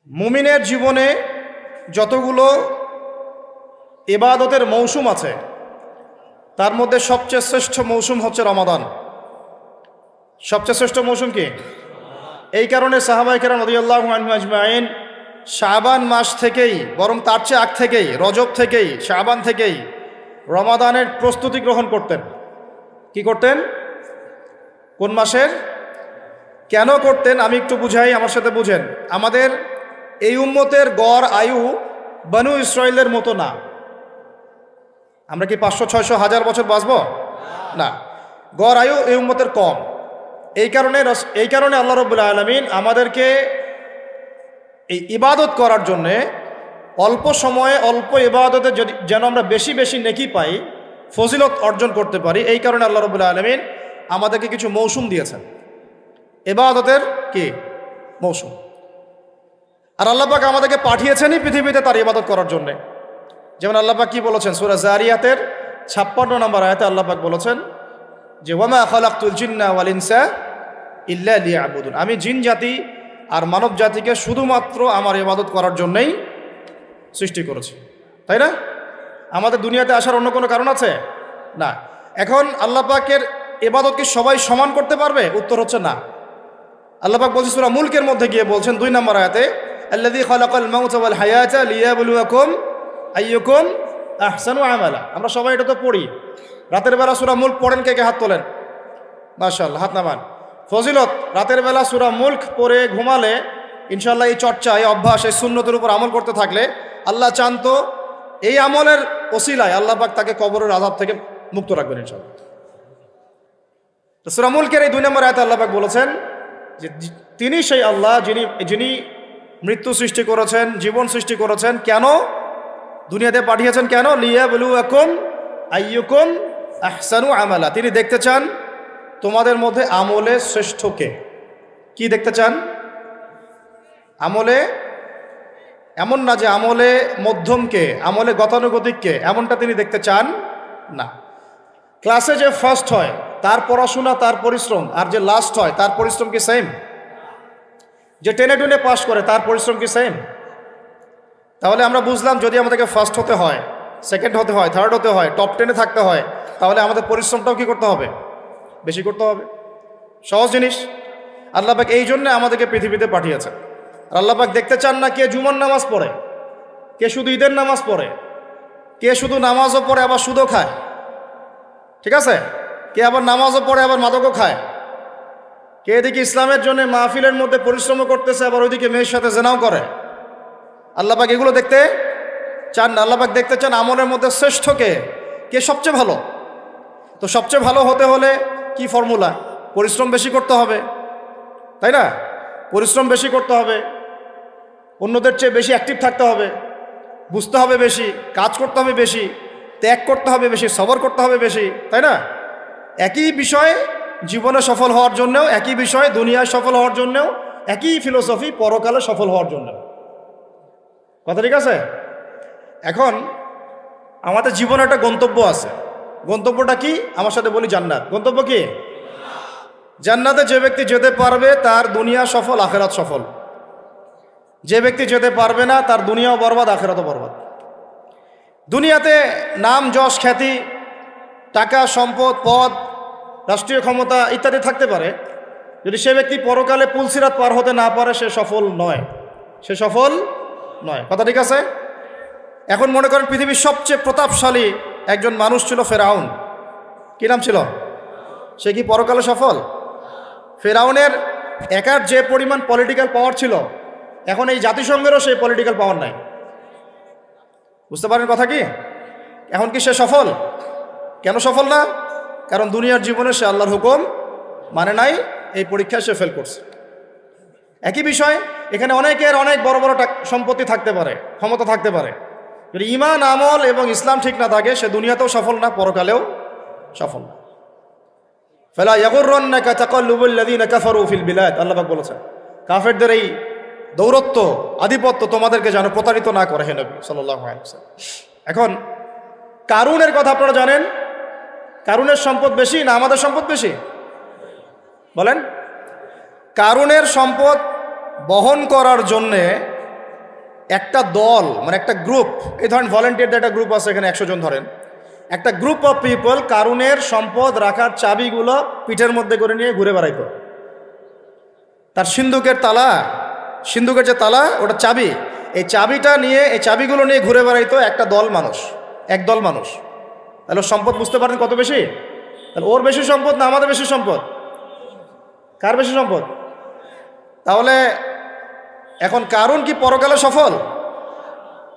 মুমিনের জীবনে যতগুলো ইবাদতের মৌসুম আছে তার মধ্যে সবচেয়ে শ্রেষ্ঠ মৌসুম হচ্ছে রমাদান। সবচেয়ে শ্রেষ্ঠ মৌসুম কি? এই কারণে সাহাবায়ে কেরাম রাদিয়াল্লাহু আনহুম আজমাইন শাবান মাস থেকেই, বরং তার চেয়ে আগ থেকেই, রজব থেকেই, শাবান থেকেই রমাদানের প্রস্তুতি গ্রহণ করতেন। কি করতেন? কোন মাসের? কেন করতেন আমি একটু বুঝাই, আমার সাথে বুঝেন। আমাদের এই উম্মতের গড় আয়ু বনু ইসরাইলের মতো না। আমরা কি 500, 600, 1000 বছর বাঁচব? না, গড় আয়ু এই উম্মতের কম। এই কারণে আল্লাহ রাব্বুল আলামিন আমাদেরকে এই ইবাদত করার জন্যে অল্প সময়ে অল্প ইবাদতে যেন আমরা বেশি বেশি নেকি পাই, ফজিলত অর্জন করতে পারি, এই কারণে আল্লাহ রাব্বুল আলামিন আমাদেরকে কিছু মৌসুম দিয়েছেন, ইবাদতের কি মৌসুম। আর আল্লাহ পাক আমাদেরকে পাঠিয়েছেনই পৃথিবীতে তার ইবাদত করার জন্যে। যেমন আল্লাহ পাক কি বলেছেন সূরা জারিয়াতের 56 নম্বর আয়াতে আল্লাহ পাক বলেছেন যে ওয়ামা খালাকতুল জিন্না ওয়াল ইনসা ইল্লা লিয়াবুদুন, আমি জিন জাতি আর মানব জাতিকে শুধুমাত্র আমার ইবাদত করার জন্যই সৃষ্টি করেছি। তাই না? আমাদের দুনিয়াতে আসার অন্য কোনো কারণ আছে? না। এখন আল্লাহ পাকের ইবাদত কি সবাই সমান করতে পারবে? উত্তর হচ্ছে না। আল্লাহ পাক বলছেন সূরা মুলকের মধ্যে গিয়ে বলছেন 2 নম্বর আয়াতে আল্লাযী খালাকাল মাউতা ওয়াল হায়াতা লিয়াবলুয়াকুম আইয়ুকুম আহসানু আমালা। আমরা সবাই এটা তো পড়ি, রাতের বেলা সূরা মুলক পড়েন, কে কে হাত তোলেন? মাশাআল্লাহ, হাত নামান। ফজিলত, রাতের বেলা সূরা মুলক পড়ে ঘুমালে ইনশাআল্লাহ এই চর্চা, এই অভ্যাস, এই সুন্নতের উপর আমল করতে থাকলে আল্লাহ চান তো এই আমলের ওসিলায় আল্লাহ পাক তাকে কবরের আযাব থেকে মুক্ত রাখবেন ইনশাআল্লাহ। তো সূরা মুলকের এই 2 নম্বর আয়াতে আল্লাহ পাক বলেছেন যে তিনি সেই আল্লাহ যিনি মৃত্যু সৃষ্টি করেছেন, জীবন সৃষ্টি করেছেন। কেন দুনিয়াতে পাঠিয়েছেন? কেন? লিয়াবলুয়াকুম আইয়ুকুম আহসানু আমালা। তিনি দেখতে চান তোমাদের মধ্যে আমলে শ্রেষ্ঠ কে। কি দেখতে চান? আমলে, এমন না যে আমলে মধ্যম কে, আমলে গতানুগতিক কে, এমনটা তিনি দেখতে চান না। ক্লাসে যে ফার্স্ট হয় তার পড়াশোনা, তার পরিশ্রম, আর যে লাস্ট হয় তার পরিশ্রম কি সেম? যে টেনে টুনে পাস করে তার পরিশ্রম কি সেম? তাহলে আমরা বুঝলাম যদি আমাদেরকে ফার্স্ট হতে হয়, সেকেন্ড হতে হয়, থার্ড হতে হয়, টপ 10-এ থাকতে হয়, তাহলে আমাদের পরিশ্রমটাও কি করতে হবে? বেশি করতে হবে। সহজ জিনিস। আল্লাহ পাক এই জন্য আমাদেরকে পৃথিবীতে পাঠিয়েছে। আর আল্লাহ পাক দেখতে চান না কে জুমার নামাজ পড়ে, কে শুধু ঈদের নামাজ পড়ে, কে শুধু নামাজও পড়ে আবার সুদও খায়, ঠিক আছে, কে আবার নামাজও পড়ে আবার মাদকও খায়, কে এদিকে ইসলামের জন্য মাহফিলের মধ্যে পরিশ্রমও করতেছে আবার ওইদিকে মেয়ের সাথে জেনাও করে। আল্লাহ পাক এগুলো দেখতে চান না। আল্লাহ পাক দেখতে চান আমলের মধ্যে শ্রেষ্ঠ কে, কে সবচেয়ে ভালো। তো সবচেয়ে ভালো হতে হলে কি ফর্মুলা? পরিশ্রম বেশি করতে হবে, তাই না? পরিশ্রম বেশি করতে হবে, অন্যদের চেয়ে বেশি অ্যাক্টিভ থাকতে হবে, বুঝতে হবে বেশি, কাজ করতে হবে বেশি, ত্যাগ করতে হবে বেশি, সবর করতে হবে বেশি, তাই না? একই বিষয় জীবনে সফল হওয়ার জন্যও, একই বিষয় দুনিয়ায় সফল হওয়ার জন্যও, একই ফিলোসফি পরকালে সফল হওয়ার জন্য। কথা ঠিক আছে? এখন আমাদের জীবনে একটা গন্তব্য আছে। গন্তব্যটা কি? আমার সাথে বলি জান্নাত। গন্তব্য কি? জান্নাতে যে ব্যক্তি যেতে পারবে তার দুনিয়া সফল, আখেরাত সফল। যে ব্যক্তি যেতে পারবে না তার দুনিয়াও বরবাদ, আখেরাতও বরবাদ। দুনিয়াতে নাম, যশ, খ্যাতি, টাকা, সম্পদ, পদ, রাষ্ট্রীয় ক্ষমতা ইত্যাদি থাকতে পারে, যদি সে ব্যক্তি পরকালে পুলসিরাত পার হতে না পারে সে সফল নয়, সে সফল নয়। কথা ঠিক আছে? এখন মনে করেন পৃথিবীর সবচেয়ে প্রতাপশালী একজন মানুষ ছিল ফেরাউন। কি নাম ছিল? সে কি পরকালে সফল? ফেরাউনের একার যে পরিমাণ পলিটিক্যাল পাওয়ার ছিল, এখন এই জাতিসংঘেরও সেই পলিটিক্যাল পাওয়ার নাই। বুঝতে পারেন কথা কি? এখন কি সে সফল? কেন সফল না? কারণ দুনিয়ার জীবনে সে আল্লাহর হুকুম মানে নাই, এই পরীক্ষায় সে ফেল করছে। একই বিষয় এখানে অনেকের অনেক বড় বড় সম্পত্তি থাকতে পারে, ক্ষমতা থাকতে পারে, যদি ঈমান, আমল এবং ইসলাম ঠিক না থাকে সে দুনিয়াতেও সফল না, পরকালেও সফল না। ফালা ইয়াগুররান্নাকা তাকাল্লুবুল লাযীনা কাফারু ফিল বিলাদ। আল্লাহ পাক বলেছেন কাফেরদের এই দৌরত্ব, আধিপত্য তোমাদেরকে যেন প্রতারিত না করে, হে নবী সাল্লাল্লাহু আলাইহি ওয়াসাল্লাম। এখন কারুনের কথা আপনারা জানেন, কারুনের সম্পদ বেশি না আমাদের সম্পদ বেশি? বলেন। কারুনের সম্পদ বহন করার জন্যে একটা দল মানে একটা গ্রুপ, এই ধরেন ভলেন্টিয়ারদের একটা গ্রুপ আছে, এখানে 100 জন ধরেন, একটা গ্রুপ অফ পিপল কারুনের সম্পদ রাখার চাবিগুলো পিঠের মধ্যে করে নিয়ে ঘুরে বেড়াইতো। তার সিন্ধুকের যে তালা ওটা চাবি, এই চাবিটা নিয়ে এই চাবিগুলো নিয়ে ঘুরে বেড়াইতো একটা দল মানুষ, একদল মানুষ। তাহলে সম্পদ বুঝতে পারেন কত বেশি? তাহলে ওর বেশি সম্পদ না আমাদের বেশি সম্পদ? কার বেশি সম্পদ? তাহলে এখন কারুন কি পরকালে সফল?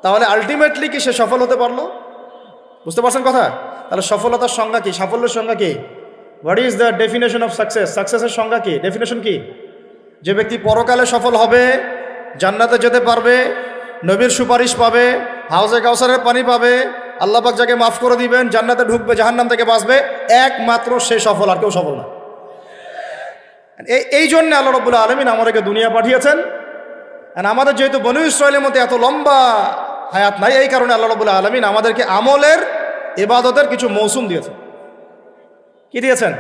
তাহলে আলটিমেটলি কি সে সফল হতে পারলো? বুঝতে পারছেন কথা? তাহলে সফলতার সংজ্ঞা কি? সাফল্যের সংজ্ঞা কি? What is the definition of success? সাকসেসের সংজ্ঞা কি? ডেফিনেশন কি? যে ব্যক্তি পরকালে সফল হবে, জান্নাতে যেতে পারবে, নবীর সুপারিশ পাবে, হাউজে কাউসারের পানি পাবে, আল্লাহ পাক যাকে মাফ করে দিবেন, জান্নাতে ঢুকবে, জাহান্নাম থেকে বাঁচবে, একমাত্র সে সফল, আর কেউ সফল না। এই জন্য আল্লাহ রাব্বুল আলামিন আমাদেরকে দুনিয়া পাঠিয়েছেন। আর আমাদের যেহেতু বনু ইসরায়েলের মধ্যে এত লম্বা হায়াত নাই, এই কারণে আল্লাহ রাব্বুল আলামিন আমাদেরকে আমলের, ইবাদতের কিছু মৌসুম দিয়েছেন। কি দিয়েছেন?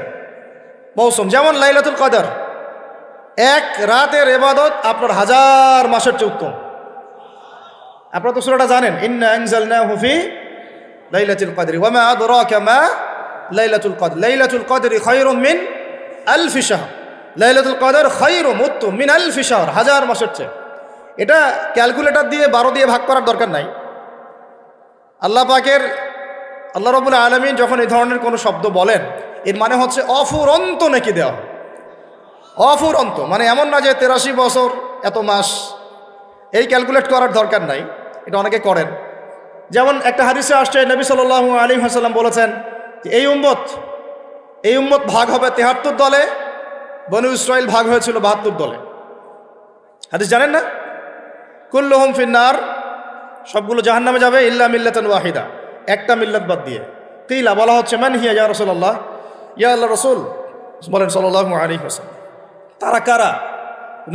মৌসুম। যেমন লাইলাতুল কদর, এক রাতের ইবাদত আপনার 1000 মাসের চেয়ে উত্তম। আপনারা তো সূরাটা জানেন, ইন্না আনজালনাহু ফি লাইলাতুল কদরি ওয়া মা আদরাকা মা লাইলাতুল কদর, লাইলাতুল কদরি খায়রুম মিন আলফি শাহর, লাইলাতুল কদর খায়রুম উত্তম মিন আলফি শাহর, 1000 মাসের চেয়ে। এটা ক্যালকুলেটর দিয়ে 12 দিয়ে ভাগ করার দরকার নাই। আল্লাহ রাব্বুল আলামিন যখন এই ধরনের কোনো শব্দ বলেন, এর মানে হচ্ছে অফুরন্ত নেকি দেওয়া। অফুরন্ত মানে এমন না যে 83 বছর এত মাস, এই ক্যালকুলেট করার দরকার নাই। এটা অনেকে করেন। যেমন একটা হাদিসে আসছে, নবী সাল্লাল্লাহু আলাইহি ওয়াসাল্লাম বলেছেন যে এই উম্মত ভাগ হবে 73 দলে, বনু ইসরাইল ভাগ হয়েছিল 72 দলে। হাদিস জানেন না? কুল্লুহুম ফিন্নার, সবগুলো জাহান্নামে যাবে, ইল্লা মিল্লাতান ওয়াহিদা, একটা মিল্লাত বাদ দিয়ে। কিলা, বলা হচ্ছে মান হিয়া ইয়া রাসূলুল্লাহ, ইয়া আল্লাহর রাসূল বলেন সাল্লাল্লাহু আলাইহি ওয়াসাল্লাম, তারা কারা?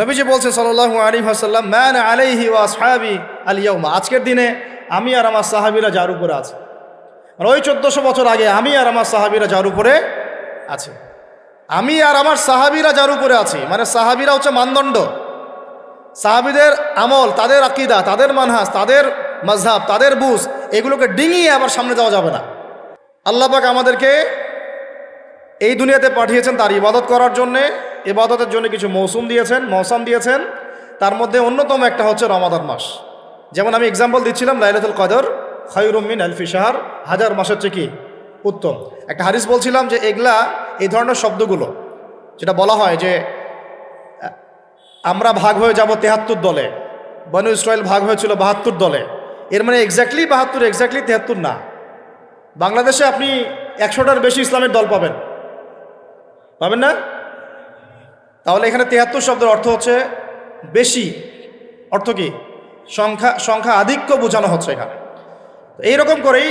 নবীজি বলছেন সাল্লাল্লাহু আলাইহি ওয়াসাল্লাম, মান আলাইহি ওয়া আসহাবি আল ইয়াউমা, আজকের দিনে আমি আর আমার সাহাবীরা যার উপরে আছে। আর ওই 1400 বছর আগে আমি আর আমার সাহাবীরা যার উপরে আছে, আমি আর আমার সাহাবীরা যার উপরে আছি, মানে সাহাবীরা হচ্ছে মানদণ্ড। সাহাবীদের আমল, তাদের আকীদা, তাদের মানহাজ, তাদের মাযহাব, তাদের বুঝ, এগুলোকে ডিঙিয়ে আবার সামনে যাওয়া যাবে না। আল্লাহ পাক আমাদেরকে এই দুনিয়াতে পাঠিয়েছেন তার ইবাদত করার জন্যে। ইবাদতের জন্য কিছু মৌসুম দিয়েছেন। তার মধ্যে অন্যতম একটা হচ্ছে রমাদান মাস। যেমন আমি এক্সাম্পল দিচ্ছিলাম, লাইলাতুল কদর খায়রুম মিন আলফি শাহর, 1000 মাসের চেয়ে কি উত্তম। একটা হাদিস বলছিলাম যে এই ধরনের শব্দগুলো যেটা বলা হয় যে আমরা ভাগ হয়ে যাব 73 দলে, বনু ইসরাইল ভাগ হয়েছিল 72 দলে, এর মানে এক্স্যাক্টলি 72, এক্স্যাক্টলি 73 না। বাংলাদেশে আপনি 100টার বেশি ইসলামের দল পাবেন না? তাহলে এখানে 73 শব্দের অর্থ হচ্ছে বেশি, অর্থ কি? সংখ্যা আধিক্য বোঝানো হচ্ছে এখানে। এইরকম করেই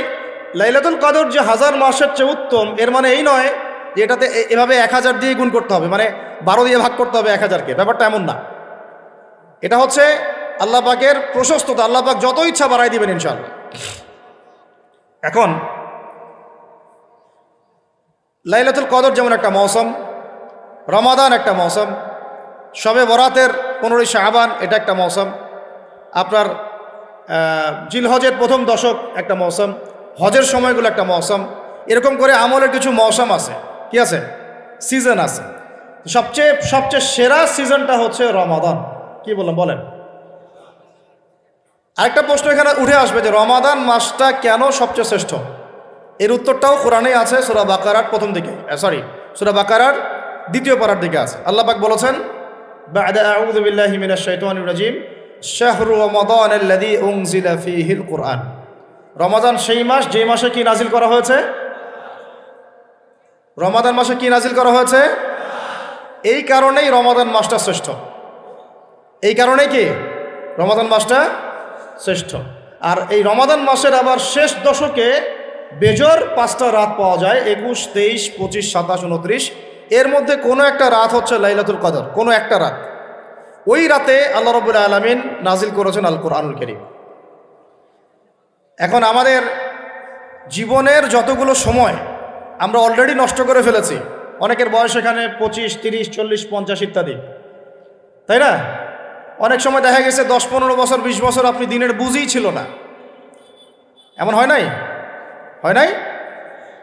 লাইলাতুল কদর যে 1000 মাসের চেয়ে উত্তম, এর মানে এই নয় যে এটাতে এভাবে 1000 দিয়ে গুণ করতে হবে, মানে 12 দিয়ে ভাগ করতে হবে 1000কে, ব্যাপারটা এমন না। এটা হচ্ছে আল্লাহ পাকের প্রশস্ততা, আল্লাহ পাক যত ইচ্ছা বাড়াই দিবেন ইনশাআল্লাহ। এখন লাইলাতুল কদর যেমন একটা মৌসুম, রমাদান একটা মৌসুম, শবে বরাতের 15ই শাবান এটা একটা মৌসুম, আপনার জিলহজের প্রথম দশক একটা মৌসুম, হজের সময়গুলো একটা মৌসুম, এরকম করে আমলের কিছু মৌসুম আছে। কি আছে? সিজন আছে। সবচেয়ে সেরা সিজনটা হচ্ছে রমাদান। কি বলেন? আরেকটা প্রশ্ন এখানে উঠে আসবে যে রমাদান মাসটা কেন সবচেয়ে শ্রেষ্ঠ? এর উত্তরটাও কোরআনেই আছে, সূরা বাকারার প্রথম দিকে, সূরা বাকারার 2য় পারার দিকে আছে। আল্লাহ পাক বলেছেন, বা'দা আউযু বিল্লাহি মিনাশ শাইতানির রাজিম, শাহরু রমাদানাল্লাযী উনজিলা ফীহিল কুরআন। রমাদান সেই মাস যে মাসে কি নাজিল করা হয়েছে? রমাদান মাসে কি নাজিল করা হয়েছে? এই কারণেই রমাদান মাসটা শ্রেষ্ঠ। এই কারণেই কি রমাদান মাসটা শ্রেষ্ঠ। আর এই রমাদান মাসের আবার শেষ দশকে বেজোর 5টা রাত পাওয়া যায়, 21, 23, 25, 27, 29। এর মধ্যে কোনো একটা রাত হচ্ছে লাইলাতুল কদর, কোনো একটা রাত। ওই রাতে আল্লাহ রাব্বুল আলামিন নাজিল করেছেন আল কোরআনুল কারীম। এখন আমাদের জীবনের যতগুলো সময় আমরা অলরেডি নষ্ট করে ফেলেছি। অনেকের বয়স এখানে 25, 30, 40, 50 ইত্যাদি, তাই না? অনেক সময় দেখা গেছে 10-15 বছর 20 বছর আপনি দিনের বুঝই ছিল না, এমন হয় নাই? হয় নাই?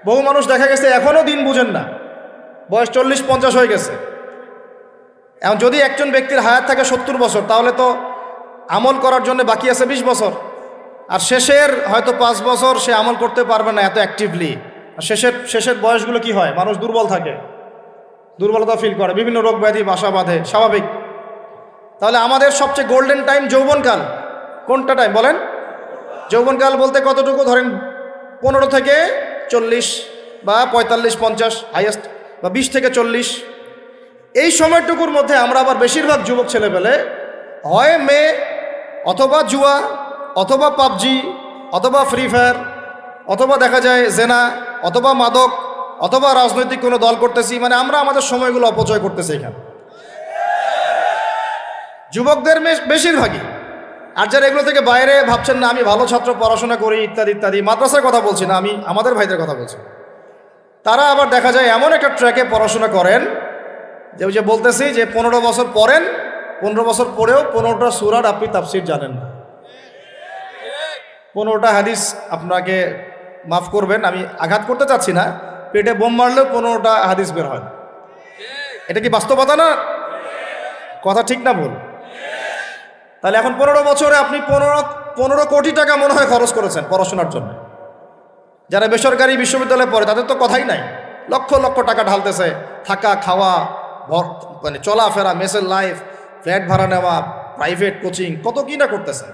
বহু মানুষ দেখা গেছে এখনও দিন বুঝেন না, বয়স 40-50 হয়ে গেছে। এখন যদি একজন ব্যক্তির হায়াত থাকে 70 বছর, তাহলে তো আমল করার জন্য বাকি আছে 20 বছর, আর শেষের হয়তো 5 বছর সে আমল করতে পারবে না এত অ্যাক্টিভলি। শেষের বয়সগুলো কি হয়, মানুষ দুর্বল থাকে, দুর্বলতা ফিল করে, বিভিন্ন রোগ ব্যাধি বাসা বাঁধে, স্বাভাবিক। তাহলে আমাদের সবচেয়ে গোল্ডেন টাইম যৌবনকাল। কোনটা টাইম বলেন? যৌবনকাল বলতে কতটুকু? ধরেন 15 থেকে 40 বা 45-50 হাইয়েস্ট, বা 20 থেকে 40। এই সময়টুকুর মধ্যে আমরা আবার বেশিরভাগ যুবক ছেলে পেলে হয় মেয়ে, অথবা জুয়া, অথবা পাবজি, অথবা ফ্রি ফায়ার, অথবা দেখা যায় জেনা, অথবা মাদক, অথবা রাজনৈতিক কোনো দল করতেছি। মানে আমরা আমাদের সময়গুলো অপচয় করতেছি এখানে, যুবকদের বেশিরভাগই। আর যারা এগুলো থেকে বাইরে ভাবছেন না আমি ভালো ছাত্র, পড়াশোনা করি ইত্যাদি ইত্যাদি, মাদ্রাসার কথা বলছি না, আমি আমাদের ভাইদের কথা বলছি, তারা আবার দেখা যায় এমন একটা ট্র্যাকে পড়াশোনা করেন যে ওই যে বলতেছি যে 15 বছর পড়েন, 15 বছর পরেও 15টা সূরার আপনি তাফসীর জানেন না, 15টা হাদিস। আপনাকে মাফ করবেন, আমি আঘাত করতে চাচ্ছি না, পেটে বোম মারলেও 15টা হাদিস বের হয়। এটা কি বাস্তবতা না? কথা ঠিক না ভুল? তাহলে এখন 15 বছরে আপনি 15 কোটি টাকা মনে হয় খরচ করেছেন পড়াশোনার জন্য। যারা বেসরকারি বিশ্ববিদ্যালয়ে পড়ে তাদের তো কথাই নাই, লক্ষ লক্ষ টাকা ঢালতেছে, থাকা খাওয়া, মানে চলাফেরা, মেসের লাইফ, ফ্ল্যাট ভাড়া নেওয়া, প্রাইভেট কোচিং, কত কি না করতেছে।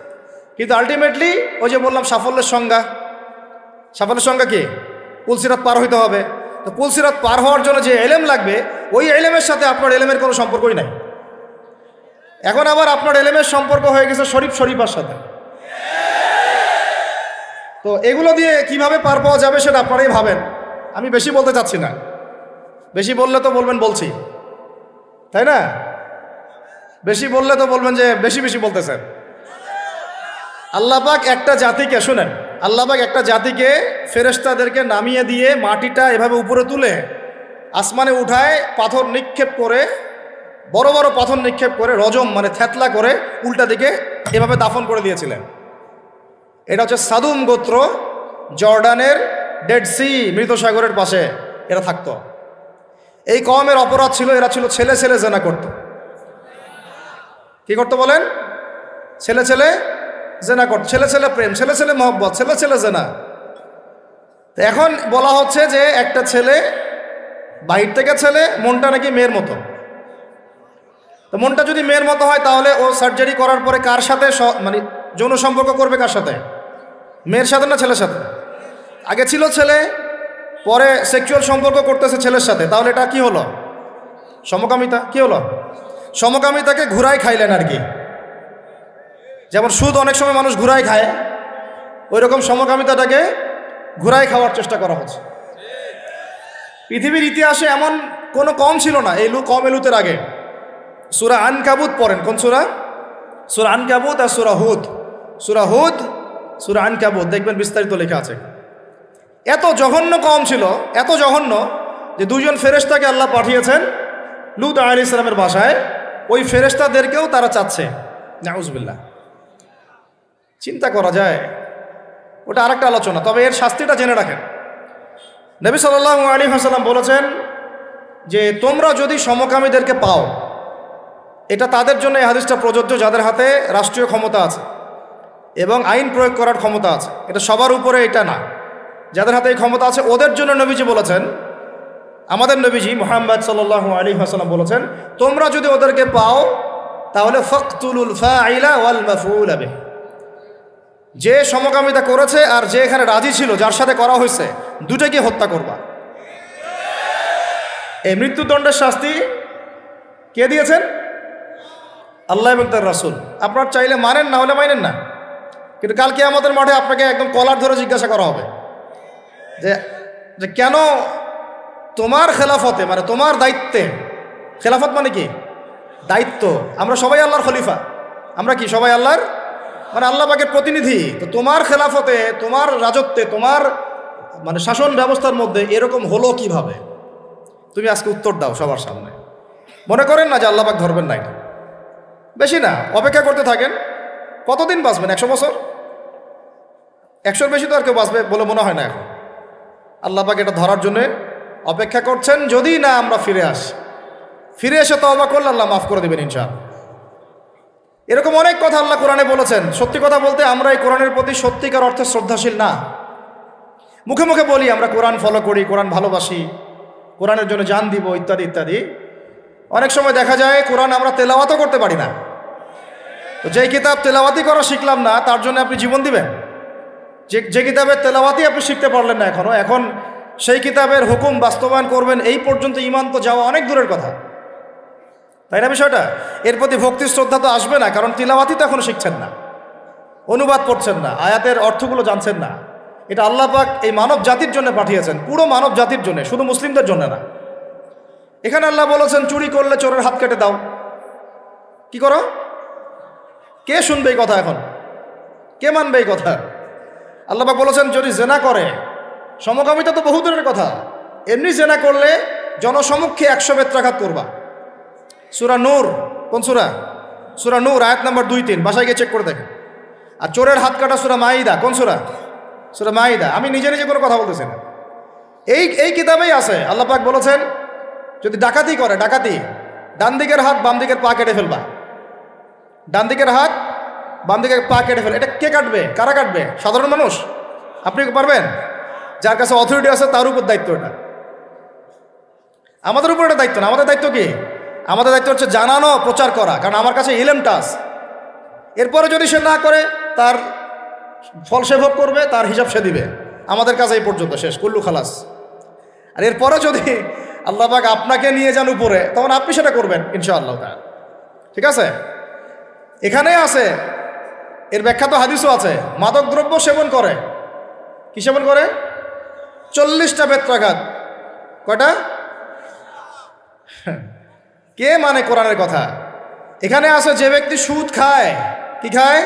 কিন্তু আলটিমেটলি ওই যে বললাম সাফল্যের সংজ্ঞা কি? পুলসিরাত পার হইতে হবে। তো পুলসিরাত পার হওয়ার জন্য যে এলেম লাগবে, ওই এলেমের সাথে আপনার এলেমের কোনো সম্পর্কই নাই। এখন আবার আপনার এলেমের সম্পর্ক হয়ে গেছে শরীফার সাথে। তো এগুলো দিয়ে কিভাবে পার পাওয়া যাবে সেটা আপনারাই ভাবেন, আমি বেশি বলতে চাচ্ছি না। বেশি বললে তো বলবেন বলছি, তাই না? বেশি বললে তো বলবেন যে বেশি বেশি বলতেছেন। আল্লাহ পাক একটা জাতিকে, শুনেন, আল্লাহ পাক একটা জাতিকে ফেরেশতাদেরকে নামিয়ে দিয়ে মাটিটা এভাবে উপরে তুলে আসমানে উঠায়, পাথর নিক্ষেপ করে, বড় বড় পাথর নিক্ষেপ করে, রজম মানে থেতলা করে উল্টা দিকে এভাবে দাফন করে দিয়েছিলেন। এটা হচ্ছে সাদুম গোত্র, জর্ডানের ডেড সি, মৃত সাগরের পাশে এরা থাকতো। এই কওমের অপরাধ ছিল, এরা ছিল ছেলে ছেলে জেনা করত। কি করতো বলেন? ছেলে ছেলে জেনা করত, ছেলে ছেলে প্রেম, ছেলে ছেলে মহব্বত, ছেলে ছেলে জেনা। এখন বলা হচ্ছে যে একটা ছেলে, বাহির থেকে ছেলে, মনটা নাকি মেয়ের মতো। তো মনটা যদি মেয়ের মতো হয় তাহলে ও সার্জারি করার পরে কার সাথে মানে যৌন সম্পর্ক করবে? কার সাথে? মেয়ের সাথে না ছেলের সাথে? আগে ছিল ছেলে, পরে সেক্সুয়াল সম্পর্ক করতেছে ছেলের সাথে, তাহলে এটা কি হলো? সমকামিতা। কি হলো? সমকামিতাকে ঘুরাই খাইলেন আর কি। যেমন সুদ অনেক সময় মানুষ ঘুরাই খায়, ওই রকম সমকামিতাটাকে ঘুরাই খাওয়ার চেষ্টা করা হচ্ছে। পৃথিবীর ইতিহাসে এমন কোনো কম ছিল না এই কম এলুতের আগে। সূরা আনকাবুত পড়েন। কোন সূরা? সূরা আনকাবুত আর সূরা হুদ। সূরা হুদ, সূরা আনকাবুত, দেখবেন বিস্তারিত লেখা আছে। এত জঘন্য কম ছিল, এত জঘন্য যে দুজন ফেরেশতাকে আল্লাহ পাঠিয়েছেন লূত আলাইহিস সালামের বাসায়, ওই ফেরেশতাদেরকেও তারা চাচ্ছে। নাউজুবিল্লাহ। চিন্তা করা যায়, ওটা আরেকটা আলোচনা। তবে এর শাস্তিটা জেনে রাখেন। নবী সাল্লাল্লাহু আলাইহি ওয়াসাল্লাম বলেছেন যে তোমরা যদি সমকামীদেরকে পাও, এটা তাদের জন্য এই হাদিসটা প্রযোজ্য যাদের হাতে রাষ্ট্রীয় ক্ষমতা আছে এবং আইন প্রয়োগ করার ক্ষমতা আছে। এটা সবার উপরে এটা না, যাদের হাতে এই ক্ষমতা আছে ওদের জন্য নবীজি বলেছেন, আমাদের নবীজি মুহাম্মদ সাল্লাল্লাহু আলাইহি ওয়াসাল্লাম বলেছেন, তোমরা যদি ওদেরকে পাও তাহলে ফাকতুলুল ফাইলা ওয়াল মাফউল বিহি, যে সমকামিতা করেছে আর যে এখানে রাজি ছিল, যার সাথে করা হয়েছে, দুটোকে হত্যা করবা। এই মৃত্যুদণ্ডের শাস্তি কে দিয়েছেন? আল্লাহ এবং তার রাসূল। আপনার চাইলে মানেন, না হলে মানেন না, কিন্তু কাল কিয়ামতের মাঠে আপনাকে একদম কলার ধরে জিজ্ঞাসা করা হবে যে কেন তোমার খেলাফতে, মানে তোমার দায়িত্বে, খেলাফত মানে কি? দায়িত্ব। আমরা সবাই আল্লাহর খলিফা, আমরা কি সবাই আল্লাহর, মানে আল্লাহ পাকের প্রতিনিধি। তো তোমার খেলাফতে, তোমার রাজত্বে, তোমার মানে শাসন ব্যবস্থার মধ্যে এরকম হলো কিভাবে? তুমি আজকে উত্তর দাও সবার সামনে। মনে করেন না যে আল্লাহ পাক ধরবেন না, বেশি না, অপেক্ষা করতে থাকেন। কতদিন বাঁচবেন? 100 বছর? 100-র বেশি তো আর কেউ বাঁচবে বলে মনে হয় না এখন। আল্লাহ পাক এটা ধরার জন্য অপেক্ষা করছেন, যদি না আমরা ফিরে আসি। ফিরে এসে তওবা করলে আল্লাহ মাফ করে দেবেন ইনশাআল্লাহ। এরকম অনেক কথা আল্লাহ কোরআনে বলেছেন। সত্যি কথা বলতে আমরা এই কোরআনের প্রতি সত্যিকার অর্থে শ্রদ্ধাশীল না। মুখে মুখে বলি আমরা কোরআন ফলো করি, কোরআন ভালোবাসি, কোরআনের জন্য জান দিব, ইত্যাদি ইত্যাদি। অনেক সময় দেখা যায় কোরআন আমরা তেলাওয়াতও করতে পারি না। তো যেই কিতাব তেলাওয়াতি করা শিখলাম না, তার জন্য আপনি জীবন দিবেন? যে কিতাবের তেলাওয়াতি আপনি শিখতে পারলেন না এখনও, এখন সেই কিতাবের হুকুম বাস্তবায়ন করবেন, এই পর্যন্ত ঈমান তো যাওয়া অনেক দূরের কথা, তাই না বিষয়টা? এর প্রতি ভক্তি শ্রদ্ধা তো আসবে না, কারণ তিলাওয়াতি তো এখনও শিখছেন না, অনুবাদ পড়ছেন না, আয়াতের অর্থগুলো জানছেন না। এটা আল্লাহ পাক এই মানব জাতির জন্য পাঠিয়েছেন, পুরো মানব জাতির জন্য, শুধু মুসলিমদের জন্য না। এখানে আল্লাহ বলেছেন চুরি করলে চোরের হাত কেটে দাও। কি করো? কে শুনবে এই কথা? এখন কে মানবে এই কথা? আল্লাহ পাক বলেছেন যদি জেনা করে, সমকামিতা তো বহু দূরের কথা, এমনি জেনা করলে জনসমক্ষে 100 বেত্রাঘাত করবা। সূরা নূর, কোন সূরা? সূরা নূর আয়াত নাম্বার 2-3, বাসায় গিয়ে চেক করে দেখেন। আর চোরের হাত কাটা সূরা মাইদা, কোন সূরা? সূরা মাইদা। আমি নিজে নিজে কোনো কথা বলতেছি না, এই কিতাবেই আছে। আল্লাহ পাক বলেছেন যদি ডাকাতি করে, ডাকাতি, ডান দিকের হাত বাম দিকের পা কেটে ফেলবা। ডান দিকের হাত বাম দিকের পা কেটে ফেল। এটা কে কাটবে? কারা কাটবে? সাধারণ মানুষ? আপনি পারবেন? যার কাছে অথরিটি আছে তার উপর দায়িত্ব এটা, আমাদের উপর এটা দায়িত্ব না। আমাদের দায়িত্ব কি? আমাদের দায়িত্ব হচ্ছে জানানো, প্রচার করা, কারণ আমার কাছে ইলমটা আছে। এরপরে যদি সে না করে, তার ফল সে ভোগ করবে, তার হিসাব সে দিবে। আমাদের কাছে এই পর্যন্ত শেষ, কুল্লু খালাস। আর এরপরে যদি আল্লাহ পাক আপনাকে নিয়ে যান উপরে, তখন আপনি সেটা করবেন ইনশাআল্লাহ তাআলা। ঠিক আছে? এখানে আছে, এর ব্যাখ্যা তো হাদিসও আছে। মাদক দ্রব্য সেবন করে, কি সেবন করে? 40টা বেত্রাঘাত। কয়টা? কে মানে কোরআনের কথা? এখানে আছে যে ব্যক্তি সুদ খায়, কি খায়?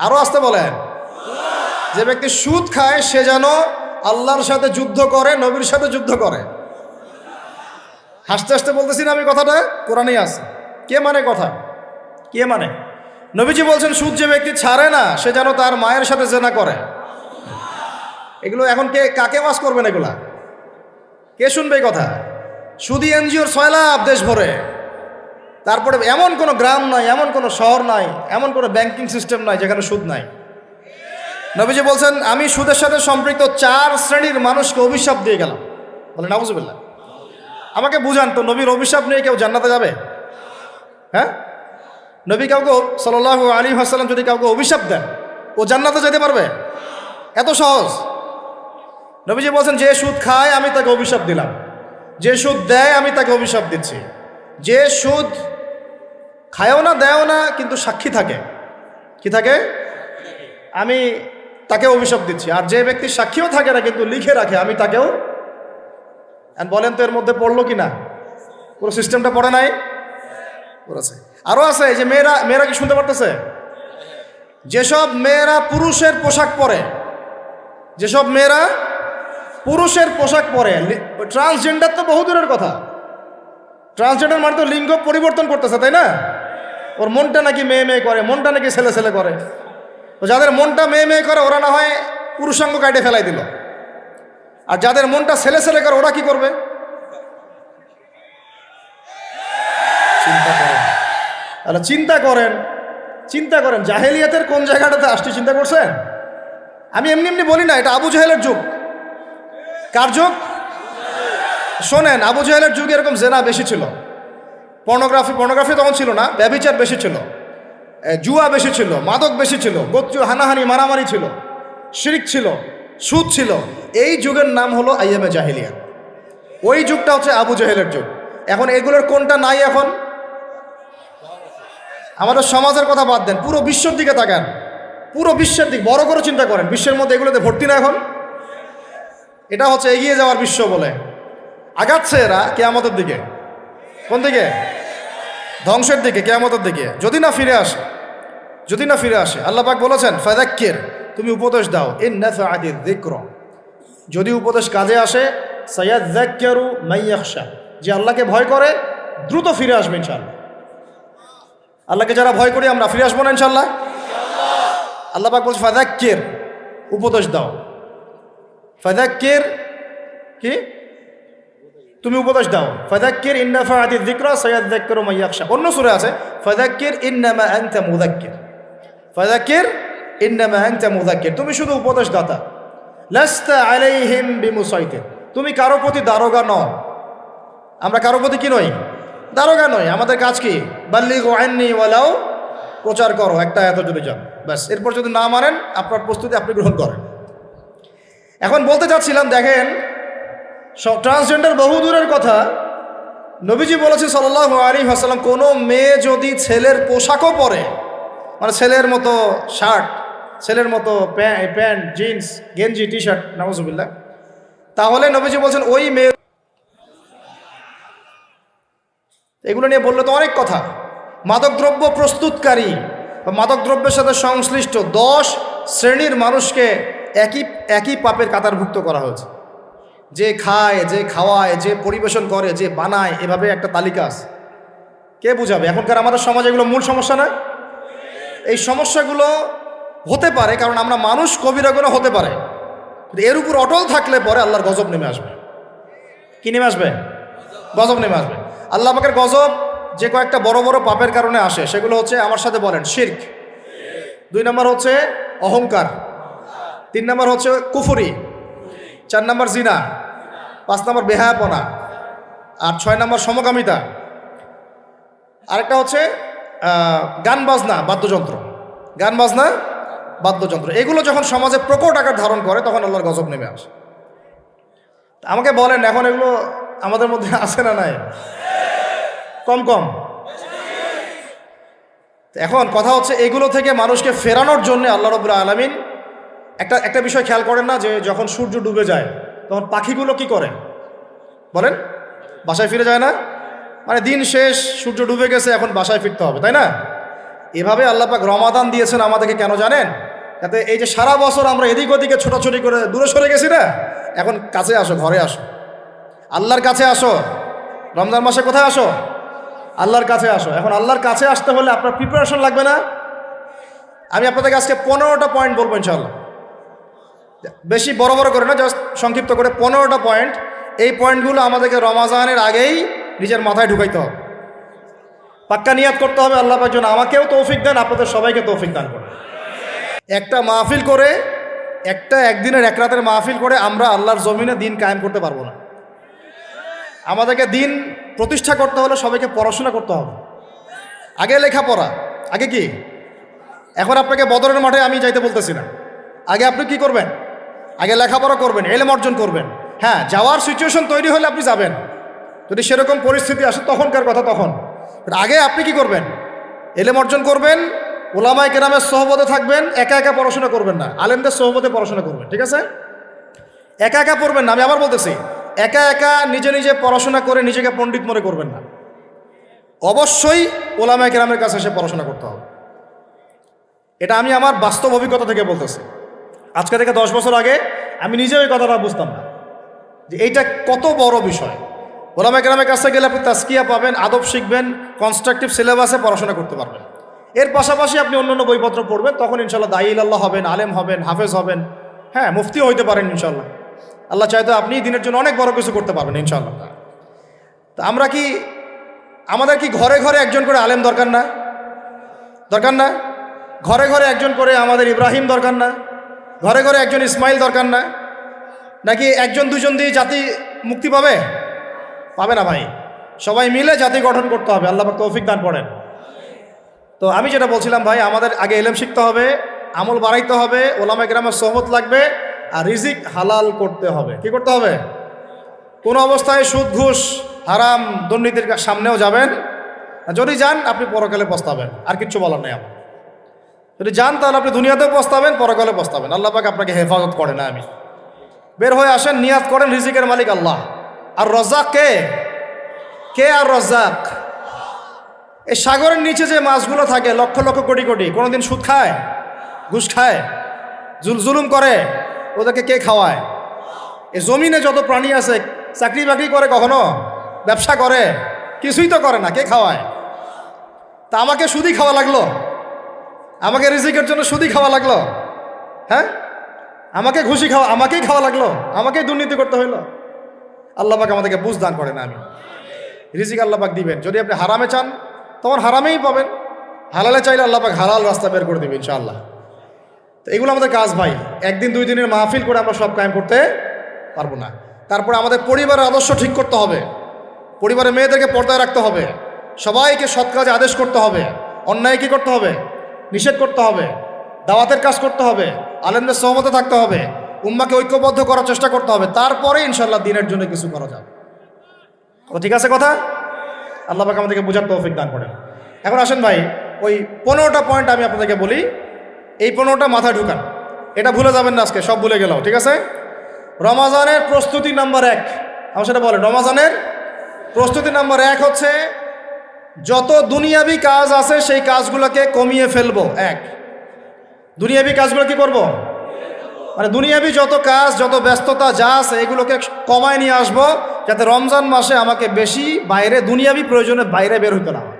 আরো আসতে বলেন। যে ব্যক্তি সুদ খায় সে যেন আল্লাহর সাথে যুদ্ধ করে, নবীর সাথে যুদ্ধ করে। হাসতে হাসতে বলতেছি না আমি, কথাটা কোরআনেই আছে। কে মানে কথা? কে মানে? নবীজি বলছেন সুদ যে ব্যক্তি ছাড়ে না সে যেন তার মায়ের সাথে জেনা করে। এগুলো এখন কাকে ওয়াজ করবেন? এগুলা কে শুনবে এই কথা? সুদী এনজিওর 6 লাখ দেশ ভরে, তারপরে এমন কোনো গ্রাম নাই, এমন কোনো শহর নাই, এমন কোনো ব্যাংকিং সিস্টেম নাই যেখানে সুদ নাই। নবীজি বলছেন আমি সুদের সাথে সম্পৃক্ত 4 শ্রেণীর মানুষকে অভিশাপ দিয়ে গেলাম। বলে নাউজুবিল্লাহ। আমাকে বুঝান তো, নবীর অভিশাপ নিয়ে কেউ জান্নাতে যাবে? হ্যাঁ? নবী কাউকে সাল্লাল্লাহু আলাইহি ওয়াসাল্লাম যদি কাউকে অভিশাপ দেন, ও জান্নাতে যেতে পারবে? এত সহজ? নবীজি বলছেন যে সুদ খায় আমি তাকে অভিশাপ দিলাম, যে সুদ দেয় আমি তাকে অভিশাপ দিচ্ছি। যে সুদ খায়ও না দেয়ও না কিন্তু সাক্ষী থাকে, কি থাকে? আমি তাকে অভিশাপ দিচ্ছি। আর যে ব্যক্তি সাক্ষীও থাকে না কিন্তু লিখে রাখে, আমি তাকেও। বলেন তো এর মধ্যে পড়লো কি না? পুরো সিস্টেমটা পড়ে নাই? পড়েছে। আরও আছে, এই যে মেয়েরা কি শুনতে পারতেছে? যেসব মেয়েরা পুরুষের পোশাক পরে, যেসব মেয়েরা পুরুষের পোশাক পরে, ট্রান্সজেন্ডার তো বহু দূরের কথা। ট্রান্সজেন্ডার মানে তো লিঙ্গ পরিবর্তন করতেছে, তাই না? ওর মনটা নাকি মেয়ে মেয়ে করে, মনটা নাকি ছেলে ছেলে করে। তো যাদের মনটা মেয়ে মেয়ে করে ওরা না হয় পুরুষাঙ্গ কাটে ফেলাই দিল, আর যাদের মনটা ছেলে ছেলে করে ওরা কি করবে? চিন্তা করেন। তাহলে চিন্তা করেন জাহেলিয়াতের কোন জায়গাটাতে আসছে, চিন্তা করছেন? আমি এমনি এমনি বলি না, এটা আবু জাহেলের যুগ। কার যুগ? শোনেন, আবু জাহেলের যুগে এরকম জেনা বেশি ছিল, পর্নোগ্রাফি তখন ছিল না, ব্যভিচার বেশি ছিল, জুয়া বেশি ছিল, মাদক বেশি ছিল, গোত্রীয় হানাহানি মারামারি ছিল, শিরক ছিল, সুদ ছিল। এই যুগের নাম হলো আইয়ামে জাহেলিয়া। ওই যুগটা হচ্ছে আবু জাহেলের যুগ। এখন এগুলোর কোনটা নাই? এখন আমাদের সমাজের কথা বাদ দেন, পুরো বিশ্বের দিকে তাকান, পুরো বিশ্বের দিক বড় করে চিন্তা করেন। বিশ্বের মধ্যে এগুলোতে ভর্তি না এখন? এটা হচ্ছে এগিয়ে যাওয়ার বিশ্ব বলে আগাচ্ছে এরা কিয়ামতের দিকে। কোন দিকে? ধ্বংসের দিকে, কিয়ামতের দিকে, যদি না ফিরে আসে। আল্লাহ পাক বলেছেন ফাযাক্কির, তুমি উপদেশ দাও, ইন নাফআতিয যিকরা, যদি উপদেশ কাজে আসে, সায়াযাক্কারু মান ইয়াখশা, যে আল্লাহকে ভয় করে দ্রুত ফিরে আসবে ইনশাআল্লাহ। আল্লাহকে যারা ভয় করি আমরা ফিরে আসবো না ইনশাল্লাহ। আল্লাহ পাক বলছে ফাযাক্কির, উপদেশ দাও। ফাযাক্কির কি? তুমি উপদেশ দাও। ফাযাক্কির ইন নাফাআতিয যিকরা সায়াযাক্কারু মান ইয়াখশা। অন্য সূরা আছে ফাযাক্কির ইন্নামা আনতা মুযাক্কির। ফাযাক্কির ইন্নামা আনতা মুযাক্কির, তুমি শুধু উপদেশ দাতা। লাস্তা আলাইহিম বিমুসাইতির, তুমি কারো প্রতি দারোগা নও। আমরা কারো প্রতি কি নই? দারোগা নই। আমাদের কাজ কি? বাল্লিগু আন্নী ওয়ালাউ, প্রচার করো একটা এত যদি যান, ব্যাস। এরপর যদি না মানেন আপনার প্রস্তুতি আপনি গ্রহণ করেন। এখন বলতে চাচ্ছিলাম, দেখেন ট্রান্সজেন্ডার বহু দূরের কথা, নবীজি বলেছেন সাল্লাল্লাহু আলাইহি ওয়াসাল্লাম, কোনো মেয়ে যদি ছেলের পোশাকও পরে, মানে ছেলের মতো শার্ট, ছেলের মতো প্যান্ট, জিন্স, গেঞ্জি, টি শার্ট, নাউজুবিল্লাহ, তাহলে নবীজি বলছেন ওই মেয়ে, এগুলো নিয়ে বললে তো অনেক কথা। মাদকদ্রব্য প্রস্তুতকারী বা মাদকদ্রব্যের সাথে সংশ্লিষ্ট 10 শ্রেণীর মানুষকে একই পাপের কাতারভুক্ত করা হয়েছে। যে খায়, যে খাওয়ায়, যে পরিবেশন করে, যে বানায়, এভাবে একটা তালিকা আছে। কে বুঝাবে? এখনকার আমাদের সমাজে এগুলো মূল সমস্যা না? এই সমস্যাগুলো হতে পারে কারণ আমরা মানুষ, কবিরা গুনাহ হতে পারে, এর উপর অটল থাকলে পরে আল্লাহর গজব নেমে আসবে। কি নেমে আসবে? গজব নেমে আসবে। আল্লাহ পাকের গজব যে কয়েকটা বড় বড় পাপের কারণে আসে সেগুলো হচ্ছে, আমার সাথে বলেন, শিরক। 2 নম্বর হচ্ছে অহংকার। 3 নম্বর হচ্ছে কুফরি। 4 নম্বর জিনা। 5 নম্বর বেহায়াপনা। আর 6 নম্বর সমকামিতা। আরেকটা হচ্ছে গান বাজনা, বাদ্যযন্ত্র। গান বাজনা, বাদ্যযন্ত্র, এগুলো যখন সমাজে প্রকট আকার ধারণ করে তখন আল্লাহর গজব নেমে আসে। আমাকে বলেন, এখন এগুলো আমাদের মধ্যে আছে না নাই? কম কম। এখন কথা হচ্ছে, এগুলো থেকে মানুষকে ফেরানোর জন্য আল্লাহ রাব্বুল আলামিন একটা বিষয় খেয়াল করেন না, যে যখন সূর্য ডুবে যায় তখন পাখিগুলো কি করে বলেন? বাসায় ফিরে যায় না? মানে দিন শেষ, সূর্য ডুবে গেছে, এখন বাসায় ফিরতে হবে, তাই না? এভাবে আল্লাহ পাক রমাদান দিয়েছেন আমাদেরকে, কেন জানেন? যাতে এই যে সারা বছর আমরা এদিক ওদিকে ছোটাছুটি করে দূরে সরে গেছি না, এখন কাছে আসো, ঘরে আসো, আল্লাহর কাছে আসো। রমজান মাসে কোথায় আসো? আল্লাহর কাছে আসো। এখন আল্লাহর কাছে আসতে হলে আপনার প্রিপারেশন লাগবে না? আমি আপনাদেরকে আজকে 15টা পয়েন্ট বলবো ইনশাআল্লাহ। বেশি বড় বড় করে না, জাস্ট সংক্ষিপ্ত করে 15টা পয়েন্ট। এই পয়েন্টগুলো আমাদেরকে রমাজানের আগেই নিজের মাথায় ঢুকাইতে হবে। পাক্কা নিয়াত করতে হবে আল্লাহ পাক যেন আমাকেও তৌফিক দেন, আপনাদের সবাইকে তৌফিক দান করেন। একটা মাহফিল করে, একদিনের এক রাতের মাহফিল করে আমরা আল্লাহর জমিনে দিন কায়েম করতে পারবো না। আমাদেরকে দিন প্রতিষ্ঠা করতে হলে সবাইকে পড়াশোনা করতে হবে। আগে লেখাপড়া, আগে কি? এখন আপনাকে বদরের মাঠে আমি যাইতে বলতেছি না। আগে আপনি কি করবেন? আগে লেখাপড়া করবেন, ইলম অর্জন করবেন। হ্যাঁ, যাওয়ার সিচুয়েশন তৈরি হলে আপনি যাবেন, যদি সেরকম পরিস্থিতি আসে তখনকার কথা তখন। আগে আপনি কি করবেন? ইলম অর্জন করবেন, উলামায়ে কেরামের সোহবতে থাকবেন, একা একা পড়াশোনা করবেন না, আলেমদের সোহবতে পড়াশোনা করবেন, ঠিক আছে? একা একা পড়বেন না, আমি আবার বলতেছি, একা একা নিজে নিজে পড়াশোনা করে নিজেকে পণ্ডিত মনে করবেন না। অবশ্যই উলামায়ে কেরামের কাছে এসে পড়াশোনা করতে হবে। এটা আমি আমার বাস্তব অভিজ্ঞতা থেকে বলতেছি। আজকে থেকে 10 বছর আগে আমি নিজেও এই কথাটা বুঝতাম না যে এইটা কত বড় বিষয়। উলামায়ে কেরামের কাছে গেলে আপনি তাজকিয়া পাবেন, আদব শিখবেন, কনস্ট্রাকটিভ সিলেবাসে পড়াশোনা করতে পারবেন। এর পাশাপাশি আপনি অন্যান্য বইপত্র পড়বেন, তখন ইনশাল্লাহ দায়ী ইলাল্লাহ হবেন, আলেম হবেন, হাফেজ হবেন, হ্যাঁ মুফতিও হইতে পারেন ইনশাল্লাহ। আল্লাহ চাইতো আপনি দিনের জন্য অনেক বড় কিছু করতে পারবেন ইনশাল্লাহ। তা আমাদের কি ঘরে ঘরে একজন করে আলেম দরকার না? দরকার না? ঘরে ঘরে একজন করে আমাদের ইব্রাহিম দরকার না? ঘরে ঘরে একজন ইসমাইল দরকার না? নাকি একজন দুজন দিয়ে জাতি মুক্তি পাবে? পাবে না ভাই। সবাই মিলে জাতি গঠন করতে হবে। আল্লাহ পাক তৌফিক দান করেন। তো আমি যেটা বলছিলাম ভাই, আমাদের আগে ইলম শিখতে হবে, আমল বাড়াইতে হবে, ওলামায়ে কেরামের সোহবত লাগবে, আর রিজিক হালাল করতে হবে। কি করতে হবে? কোনো অবস্থায় সুদ, ঘুষ, হারাম, দুর্নীতির সামনেও যাবেন না। যদি যান আপনি পরকালে পস্তাবেন, আর কিচ্ছু বলার নেই আমার। যদি যান তাহলে আপনি দুনিয়াতেও পস্তাবেন, পরকালে পস্তাবেন। আল্লাহ পাক আপনাকে হেফাজত করে না। আমি বের হয়ে আসেন, নিয়াত করেন, রিজিকের মালিক আল্লাহ। আর রজ্জাক কে? কে আর রজ্জাক? এই সাগরের নিচে যে মাছগুলো থাকে লক্ষ লক্ষ কোটি কোটি, কোনোদিন সুদ খায়, ঘুষ খায়, জুলুম করে? ওদেরকে কে খাওয়ায়? এই জমিনে যত প্রাণী আছে চাকরি বাকরি করে, কখনো ব্যবসা করে? কিছুই তো করে না। কে খাওয়ায়? তা আমাকে সুদই খাওয়া লাগলো, আমাকে রিজিকের জন্য সুদই খাওয়া লাগলো, হ্যাঁ আমাকে ঘুষি খাওয়া, আমাকেই খাওয়া লাগলো, আমাকেই দুর্নীতি করতে হইলো। আল্লাহ পাক আমাদেরকে বুঝ দান করেন। আমি রিজিক আল্লাহ পাক দিবেন। যদি আপনি হারামে চান তখন হারামেই পাবেন, হালালে চাইলে আল্লাহ পাক হালাল রাস্তা বের করে দেবে ইনশাআল্লাহ। তো এগুলো আমাদের কাজ ভাই। একদিন দুই দিনের মাহফিল করে আমরা সব কায়েম করতে পারবো না। তারপরে আমাদের পরিবারের আদর্শ ঠিক করতে হবে, পরিবারের মেয়েদেরকে পর্দায় রাখতে হবে, সবাইকে সৎ কাজে আদেশ করতে হবে, অন্যায় কী করতে হবে, নিষেধ করতে হবে, দাওয়াতের কাজ করতে হবে, আলেমদের সহমতে থাকতে হবে, উম্মাকে ঐক্যবদ্ধ করার চেষ্টা করতে হবে। তারপরে ইনশাআল্লাহ দিনের জন্য কিছু করা যাবে। ঠিক আছে কথা? আল্লাহ পাক আমাদেরকে বোঝার তৌফিক দান করেন। এখন আসেন ভাই, ওই 15টা পয়েন্ট আমি আপনাদেরকে বলি, এই 15টা মাথায় ঢুকান, এটা ভুলে যাবেন না আজকে, সব ভুলে গেলাম, ঠিক আছে? রমাজানের প্রস্তুতি নাম্বার 1, আমার সেটা বলেন। রমাজানের প্রস্তুতি নাম্বার 1 হচ্ছে যত দুনিয়াবি কাজ আছে সেই কাজগুলোকে কমিয়ে ফেলবো। দুনিয়াবি কাজগুলো কি করব? মানে দুনিয়াবি যত কাজ, যত ব্যস্ততা যা আছে এগুলোকে কমায় নিয়ে আসবো, যাতে রমজান মাসে আমাকে বেশি বাইরে দুনিয়াবি প্রয়োজনে বাইরে বের হইতে না হয়,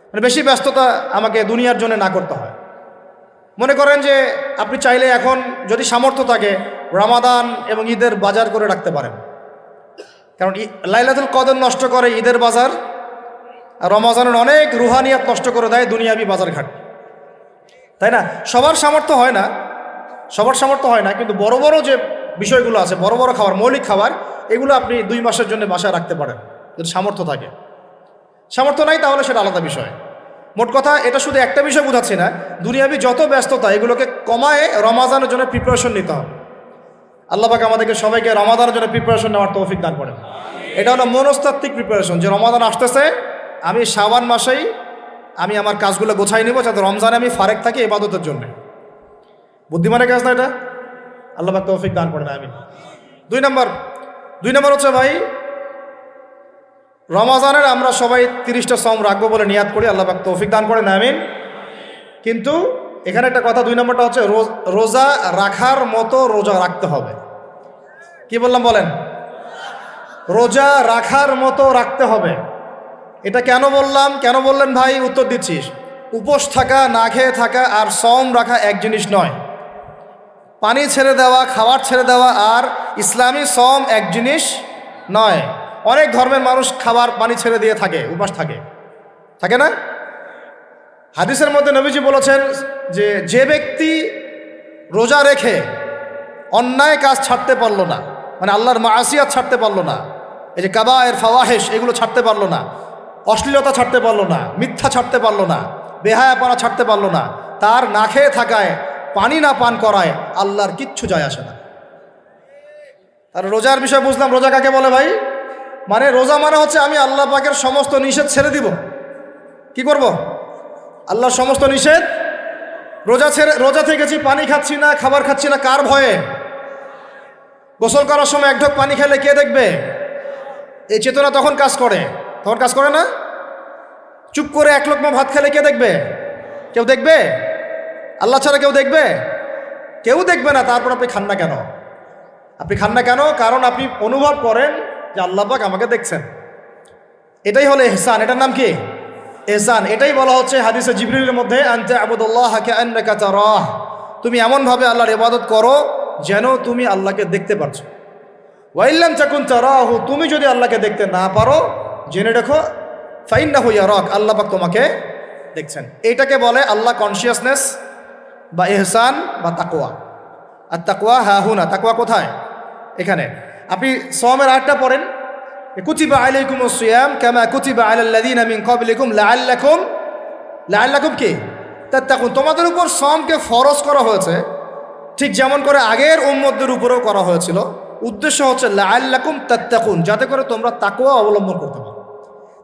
মানে বেশি ব্যস্ততা আমাকে দুনিয়ার জন্য না করতে হয়। মনে করেন যে আপনি চাইলে এখন যদি সামর্থ্য থাকে রমাদান এবং ঈদের বাজার করে রাখতে পারেন, কারণ লাইলাতুল কদর নষ্ট করে ঈদের বাজার, আর রমাজানের অনেক রুহানিয়াত নষ্ট করে দেয় দুনিয়াবি বাজার ঘাট, তাই না? সবার সামর্থ্য হয় না, সবার সামর্থ্য হয় না, কিন্তু বড় বড় যে বিষয়গুলো আছে, বড় বড় খাবার, মৌলিক খাবার, এগুলো আপনি 2 মাসের জন্য বাসায় রাখতে পারেন যদি সামর্থ্য থাকে। সামর্থ্য নাই তাহলে সেটা আলাদা বিষয়। মোট কথা এটা শুধু একটা বিষয় বোঝাচ্ছি না, দুনিয়াবি যত ব্যস্ততা এগুলোকে কমায় রমাজানের জন্য প্রিপারেশন নিতে হবে। আল্লাহ পাক আমাদেরকে সবাইকে রমাদানের জন্য প্রিপারেশন নেওয়ার তৌফিক দান করেন। এটা হলো মনস্তাত্ত্বিক প্রিপারেশন, যে রমাদান আসতেছে, আমি শাবান মাসেই আমি আমার কাজগুলো গোছাই নেব যাতে রমজানে আমি ফারেক থাকি ইবাদতের জন্য। বুদ্ধিমানের কাজ না এটা? আল্লাহ পাক তৌফিক দান করেন। আমিন। 2 নম্বর হচ্ছে ভাই, রমাজানের আমরা সবাই 30টা সম রাখবো বলে নিয়াত করি, আল্লাহ পাক তৌফিক দান করেন। আমিন। কিন্তু এখানে একটা কথা, 2 নম্বরটা হচ্ছে রোজা রাখার মতো রোজা রাখতে হবে। কি বললাম বলেন? রোজা রাখার মতো রাখতে হবে। এটা কেন বললাম, কেন বললেন ভাই? উত্তর দিচ্ছিস। উপোস থাকা, না খেয়ে থাকা আর সম রাখা এক জিনিস নয়। পানি ছেড়ে দেওয়া, খাবার ছেড়ে দেওয়া আর ইসলামী সম এক জিনিস নয়। অনেক ধর্মের মানুষ খাবার পানি ছেড়ে দিয়ে থাকে, উপাস থাকে, থাকে না? হাদিসের মধ্যে নবীজি বলেছেন যে ব্যক্তি রোজা রেখে অন্যায় কাজ ছাড়তে পারলো না, মানে আল্লাহর মাসিয়াত ছাড়তে পারলো না, এই যে কাবায়ের ফাওয়াহিশ এগুলো ছাড়তে পারলো না, অশ্লীলতা ছাড়তে পারলো না, মিথ্যা ছাড়তে পারলো না, বেহায়াপনা ছাড়তে পারলো না, তার না খেয়ে থাকায়, পানি না পান করায় আল্লাহর কিচ্ছু যায় আসে না। আর রোজার বিষয় বুঝলাম। রোজা কাকে বলে ভাই? মানে রোজা মানে হচ্ছে আমি আল্লাহ পাকের সমস্ত নিষেধ ছেড়ে দিব। কি করব? আল্লাহর সমস্ত নিষেধ রোজা থেকেছি, পানি খাচ্ছি না, খাবার খাচ্ছি না, কার ভয়ে? গোসল করার সময় 1 ঢোক পানি খেলে কে দেখবে? এই চেতনা তখন কাজ করে, তখন কাজ করে না? চুপ করে 1 লোকমা ভাত খেলে কে দেখবে? কেউ দেখবে? আল্লাহ ছাড়া কেউ দেখবে? কেউ দেখবে না। তারপর আপনি খান না কেন? আপনি খান না কেন? কারণ আপনি অনুভব করেন যে আল্লাহ পাক আমাকে দেখছেন। এটাই হলো ইহসান। এটার নাম কি? ইহসান। এটাই বলা হচ্ছে হাদিসে জিবরিলের মধ্যে, আনতা আবুদুল্লাহ কাআন্নাকা তারাহ, তুমি এমনভাবে আল্লাহর ইবাদত করো যেন তুমি আল্লাহকে দেখতে পারছো। ওয়া ইল্লাম তাকুন তারাহু, তুমি যদি আল্লাহকে দেখতে না পারো জেনে রাখো ফাইন্নাহু ইয়ারাক, আল্লাহ পাক তোমাকে দেখছেন। এইটাকে বলে আল্লাহ কনসিয়াসনেস বা ইহসান বা তাকওয়া। আর তাকওয়া হাহুনা, তাকওয়া কোথায়? এখানে। আপনি সওমের আয়াতটা পড়েন, কুতিবা আলাইকুমুস সিয়াম কামা কুতিবা আলাল লাযিনা মিন ক্বাবলিকুম লাআল্লাকুম কি তাত্তাকুন, তোমাদের উপর সওমকে ফরজ করা হয়েছে ঠিক যেমন করে আগের উম্মতদের উপরেও করা হয়েছিল। উদ্দেশ্য হচ্ছে লাআল্লাকুম তাত্তাকুন, যাতে করে তোমরা তাকওয়া অবলম্বন করতে পারো।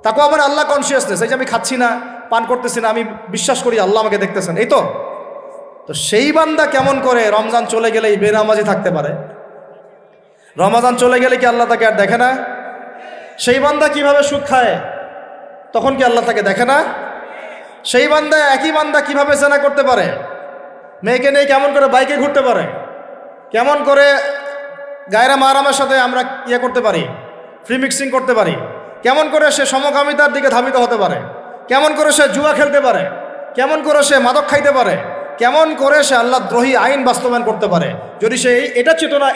তাকওয়া মানে আল্লাহ কনসিয়াসনেস, এই যে আমি খাচ্ছি না, পান করতেছি না, আমি বিশ্বাস করি আল্লাহ আমাকে দেখতেছেন, এই তো। তো সেই বান্দা কেমন করে রমজান চলে গেলেই বেনামাজি থাকতে পারে? রমজান চলে গেলে কি আল্লাহ তাকে আর দেখে না? সেই বান্দা কিভাবে সুদ খায়, তখন কি আল্লাহ তাকে দেখে না? সেই বান্দা, একই বান্দা কিভাবে জেনা করতে পারে? মেয়েকে নিয়ে কেমন করে বাইকে ঘুরতে পারে? কেমন করে গায়রা মাহরামের সাথে আমরা করতে পারি, ফ্রি মিক্সিং করতে পারি? কেমন করে সে সমকামিতার দিকে ধাবিত হতে পারে? কেমন করে সে জুয়া খেলতে পারে, কেমন করে সে মাদক খাইতে পারে, কেমন করে সে আল্লাহ দ্রোহী আইন বাস্তবায়ন করতে পারে, যদি সে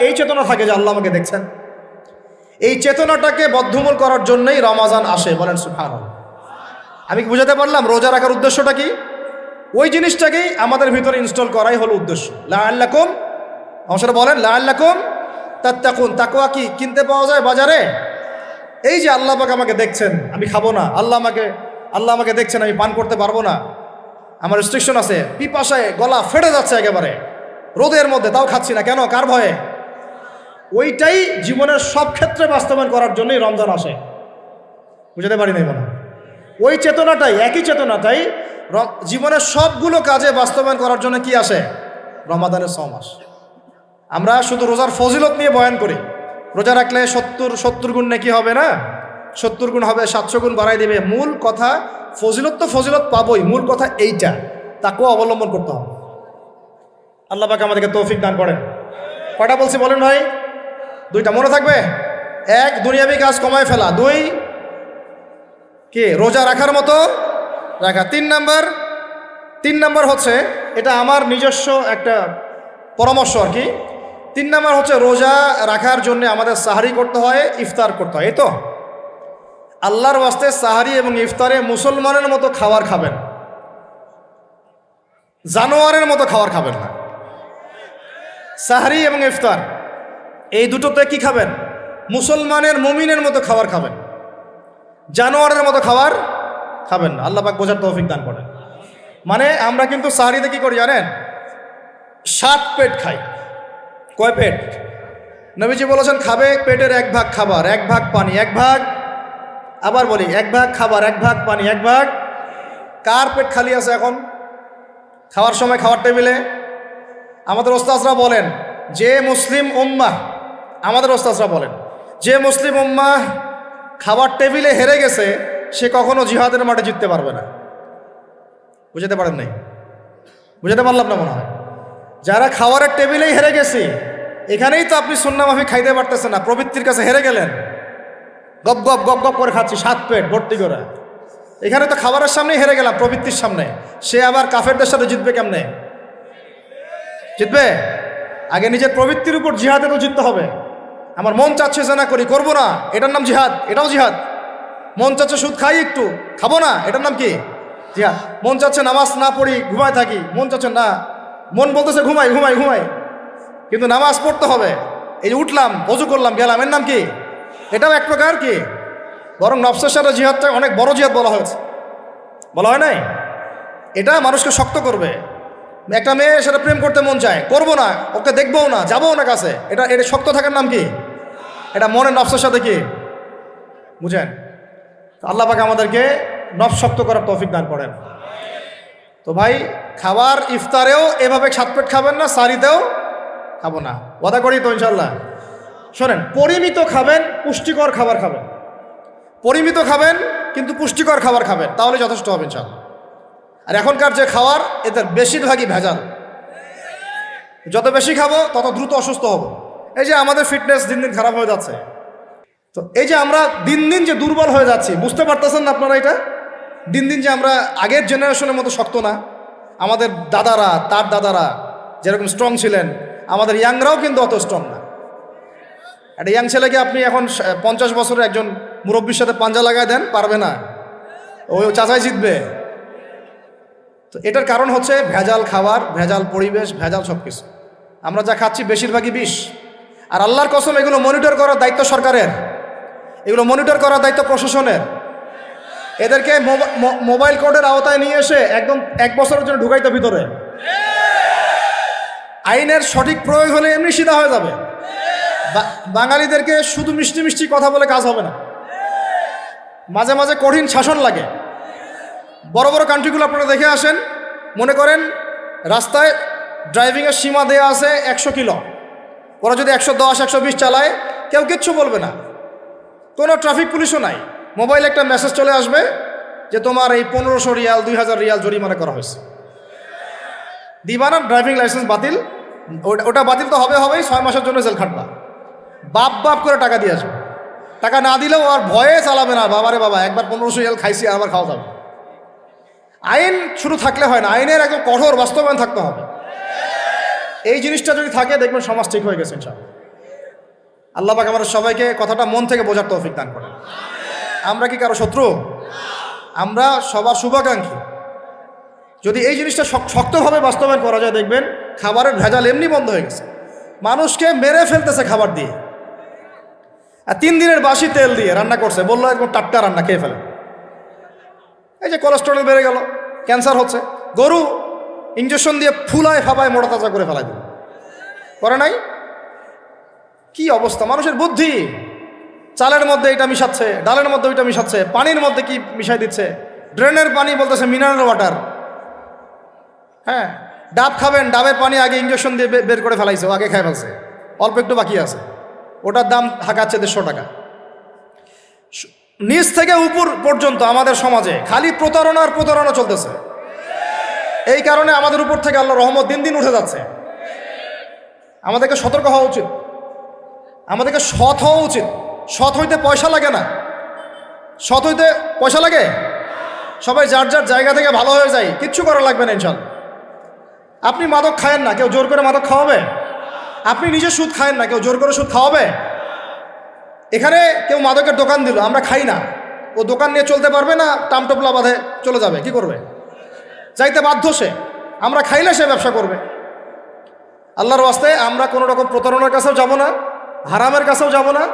এই চেতনা থাকে যে আল্লাহ আমাকে দেখছেন। এই চেতনাটাকে বদ্ধমূল করার জন্যই রমাজান আসে। বলেন সুবহানাল্লাহ। আমি কি বুঝাতে পারলাম রোজা রাখার উদ্দেশ্যটা কি? ওই জিনিসটাকেই আমাদের ভিতরে ইনস্টল করাই হলো উদ্দেশ্য। লাআল্লাকুম, আমার সাথে বলেন লাআল্লাকুম তাত্তাকুন। তাকওয়া কি কিনতে পাওয়া যায় বাজারে? এই যে আল্লাহ পাক আমাকে দেখছেন, আমি খাবো না, আল্লাহ আমাকে দেখছেন, আমি পান করতে পারবো না, আমার রেস্ট্রিকশন আছে, পিপাসায় গলা ফেটে যাচ্ছে একেবারে রোদের মধ্যে, তাও খাচ্ছি না কেন? কার ভয়ে? ওইটাই জীবনের সব ক্ষেত্রে বাস্তবায়ন করার জন্যই রমজান আসে। বুঝতে পারি নাই মনে হয়? ওই চেতনাটাই, একই চেতনাটাই জীবনের সবগুলো কাজে বাস্তবায়ন করার জন্য কি আসে? রমাদানের 6 মাস। আমরা শুধু রোজার ফজিলত নিয়ে বয়ান করি, রোজা রাখলে 70 গুণ নাকি হবে না, 70 গুণ হবে, 700 গুণ বাড়াই দেবে। মূল কথা ফজিলত তো ফজিলত পাবোই, মূল কথা এইটা, তাকেও অবলম্বন করতে হবে। আল্লাহ পাক আমাদেরকে তৌফিক দান করেন। কয়টা বলছি বলেন ভাই? 2টা মনে থাকবে। 1, দুনিয়াবি কাজ কমায় ফেলা। 2, কি রোজা রাখার মতো রাখা। 3 নাম্বার হচ্ছে, এটা আমার নিজস্ব একটা পরামর্শ আর কি। 3 নাম্বার হচ্ছে রোজা রাখার জন্য আমাদের সাহারি করতে হয়, ইফতার করতে হয়। এই তো আল্লাহর ওয়াস্তে সাহারি এবং ইফতারে মুসলমানের মতো খাবার খাবেন, জানোয়ারের মতো খাবার খাবেন না। সাহারি এবং ইফতার এই দুটোতে কি খাবেন? মুসলমানের, মুমিনের মতো খাবার খাবেন, জানোয়ারের মতো খাবার খাবেন না। আল্লাহ পাক বোঝার তৌফিক দান করেন। মানে আমরা কিন্তু সাহারিতে কি করি জানেন? 7 পেট খাই। কয় পেট? নবীজি বলেছেন খাবে পেটের 1 ভাগ খাবার, 1 ভাগ পানি, 1 ভাগ, আবার বলি 1 ভাগ খাবার, 1 ভাগ পানি, 1 ভাগ। কার পেট খালি আছে এখন খাওয়ার সময়, খাওয়ার টেবিলে? আমাদের ওস্তাদরা বলেন যে মুসলিম উম্মাহ, আমাদের ওস্তাদরা বলেন যে মুসলিম উম্মাহ খাবার টেবিলে হেরে গেছে, সে কখনো জিহাদের মাঠে জিততে পারবে না। বুঝতে পারেন নাই? বুঝতে পারলাম না মনে হয়। যারা খাওয়ারের টেবিলেই হেরে গেছে, এখানেই তো আপনি সুন্নাহ মাফিক খাইতে পারতেছেন না, প্রবৃত্তির কাছে হেরে গেলেন, গপ গপ গপ গপ করে খাচ্ছি 7 পেট ভর্তি করে। এখানে তো খাবারের সামনেই হেরে গেলাম, প্রবৃত্তির সামনে। সে আবার কাফেরদের সাথে জিতবে কেমনে? জিতবে আগে নিজের প্রবৃত্তির উপর জিহাদে তো জিততে হবে। আমার মন চাচ্ছে জেনা করি, করবো না, এটার নাম জিহাদ, এটাও জিহাদ। মন চাচ্ছে সুদ খাই, একটু খাবো না, এটার নাম কি? জিহাদ। মন চাচ্ছে নামাজ না পড়ি, ঘুমায় থাকি, মন চাচ্ছে না, মন বলতেছে ঘুমাই ঘুমাই ঘুমাই, কিন্তু নামাজ পড়তে হবে। এই যে উঠলাম, ওযু করলাম, গেলাম, এর নাম কি? এটাও এক প্রকার কি? বরং নফসের সাথে জিহাদটা অনেক বড় জিহাদ বলা হয়েছে, বলা হয় নাই? এটা মানুষকে শক্ত করবে। একটা মেয়ে সেটা প্রেম করতে মন চায়, করবো না, ওকে দেখবও না, যাবো না কাছে, এটা শক্ত থাকার নাম কি? এটা মনের নফসের সাথে কি? বুঝেন? আল্লাহ পাক আমাদেরকে নফস শক্ত করার তৌফিক দান করেন। তো ভাই, খাবার ইফতারেও এভাবে 7 পেট খাবেন না, সারিতেও খাবো না, ওয়াদা করি তো ইনশাল্লাহ। শোনেন, পরিমিত খাবেন, পুষ্টিকর খাবার খাবেন। পরিমিত খাবেন কিন্তু পুষ্টিকর খাবার খাবেন, তাহলে যথেষ্ট হবে ইনশাল্লাহ। আর এখনকার যে খাবার, এদের বেশিরভাগই ভেজাল। যত বেশি খাবো তত দ্রুত অসুস্থ হব। এই যে আমাদের ফিটনেস দিন দিন খারাপ হয়ে যাচ্ছে, তো এই যে আমরা দিন দিন যে দুর্বল হয়ে যাচ্ছি, বুঝতে পারতেছেন না আপনারা? এটা দিন দিন যে আমরা আগের জেনারেশনের মতো শক্ত না। আমাদের দাদারা, তার দাদারা যেরকম স্ট্রং ছিলেন, আমাদের ইয়াংরাও কিন্তু অত স্ট্রং না। একটা ইয়াং ছেলেকে আপনি এখন 50 বছরের একজন মুরব্বীর সাথে পাঞ্জা লাগায় দেন, পারবে না, ওই চাচাই জিতবে। তো এটার কারণ হচ্ছে ভেজাল খাবার, ভেজাল পরিবেশ, ভেজাল সব কিছু। আমরা যা খাচ্ছি বেশিরভাগই বিষ। আর আল্লাহর কসম, এগুলো মনিটর করার দায়িত্ব সরকারের, এগুলো মনিটর করার দায়িত্ব প্রশাসনের। এদেরকে মোবাইল কোর্টের আওতায় নিয়ে এসে একদম 1 বছরের জন্য ঢুকাইতে ভিতরে। আইনের সঠিক প্রয়োগ হলে এমনি সিধা হয়ে যাবে। বাঙালিদেরকে শুধু মিষ্টি মিষ্টি কথা বলে কাজ হবে না, মাঝে মাঝে কঠিন শাসন লাগে। বড় বড় কান্ট্রিগুলো আপনারা দেখে আসেন, মনে করেন রাস্তায় ড্রাইভিংয়ের সীমা দেওয়া আছে 100 কিলো, ওরা যদি 110 120 চালায়, কেউ কিচ্ছু বলবে না, কোনো ট্রাফিক পুলিশও নাই। মোবাইলে একটা মেসেজ চলে আসবে যে তোমার এই 1500 রিয়াল 2000 রিয়াল জরিমানা করা হয়েছে। দিবা না, ড্রাইভিং লাইসেন্স বাতিল। ওটা বাতিল তো হবেই, 6 মাসের জন্য জেল খাটবা। বাপ করে টাকা দিয়ে আসবে। টাকা না দিলেও আর ভয়ে চালাবে না, বাবারে বাবা, একবার 1500 রিয়াল খাইছি, আবার খাওয়া যাবে। আইন শুধু থাকলে হয় না, আইনের একদম কঠোর বাস্তবায়ন থাকতে হবে। এই জিনিসটা যদি থাকে দেখবেন সমাজ ঠিক হয়ে গেছে ইনশাআল্লাহ। আল্লাহ পাক আমাদের সবাইকে কথাটা মন থেকে বোঝার তৌফিক দান করেন। আমরা কি কারো শত্রু? আমরা সবার শুভাকাঙ্ক্ষী। যদি এই জিনিসটা শক্তভাবে বাস্তবায়ন করা যায় দেখবেন খাবারের ভেজাল এমনি বন্ধ হয়ে গেছে। মানুষকে মেরে ফেলতেছে খাবার দিয়ে, আর 3 দিনের বাসি তেল দিয়ে রান্না করছে, বললো একদম টাটকা রান্না, খেয়ে ফেলে। এই যে কোলেস্টেরল বেড়ে গেল, ক্যান্সার হচ্ছে। গরু ইঞ্জেকশন দিয়ে ফুলায় ফাবায় মোটা তাজা করে ফেলাই দিল, করে নাই? কি অবস্থা মানুষের বুদ্ধি! চালের মধ্যে এটা মিশাচ্ছে, ডালের মধ্যে ওইটা মিশাচ্ছে, পানির মধ্যে কি মিশাই দিচ্ছে, ড্রেনের পানি বলতেছে মিনারেল ওয়াটার। হ্যাঁ, ডাব খাবেন, ডাবের পানি আগে ইঞ্জেকশন দিয়ে বের করে ফেলাইছে, ও আগে খাই ফেলছে, অল্প একটু বাকি আছে, ওটার দাম হাঁকাচ্ছে 150 টাকা। নিচ থেকে উপর পর্যন্ত আমাদের সমাজে খালি প্রতারণার প্রতারণা চলতেছে। এই কারণে আমাদের উপর থেকে আল্লাহ রহমত দিন দিন উঠে যাচ্ছে। আমাদেরকে সতর্ক হওয়া উচিত, আমাদেরকে সৎ হওয়া উচিত। সৎ হইতে পয়সা লাগে না, সৎ হইতে পয়সা লাগে? সবাই যার যার জায়গা থেকে ভালো হয়ে যায়, কিচ্ছু করা লাগবে না ইনশাআল্লাহ। আপনি মাদক খায়েন না, কেউ জোর করে মাদক খাওয়াবে? আপনি নিজে সুদ খায়েন না, কেউ জোর করে সুদ খাওয়াবে? এখানে কেউ মাদকের দোকান দিল, আমরা খাই না, ও দোকান নিয়ে চলতে পারবে না? টামটোপলা বাঁধে চলে যাবে, কি করবে? যাইতে বাধ্য সে। আমরা খাইলে সে ব্যবসা করবে। আল্লাহর ওয়াস্তে আমরা কোনো রকম প্রতারণার কাছেও যাব না, হারামের কাছেও যাব না,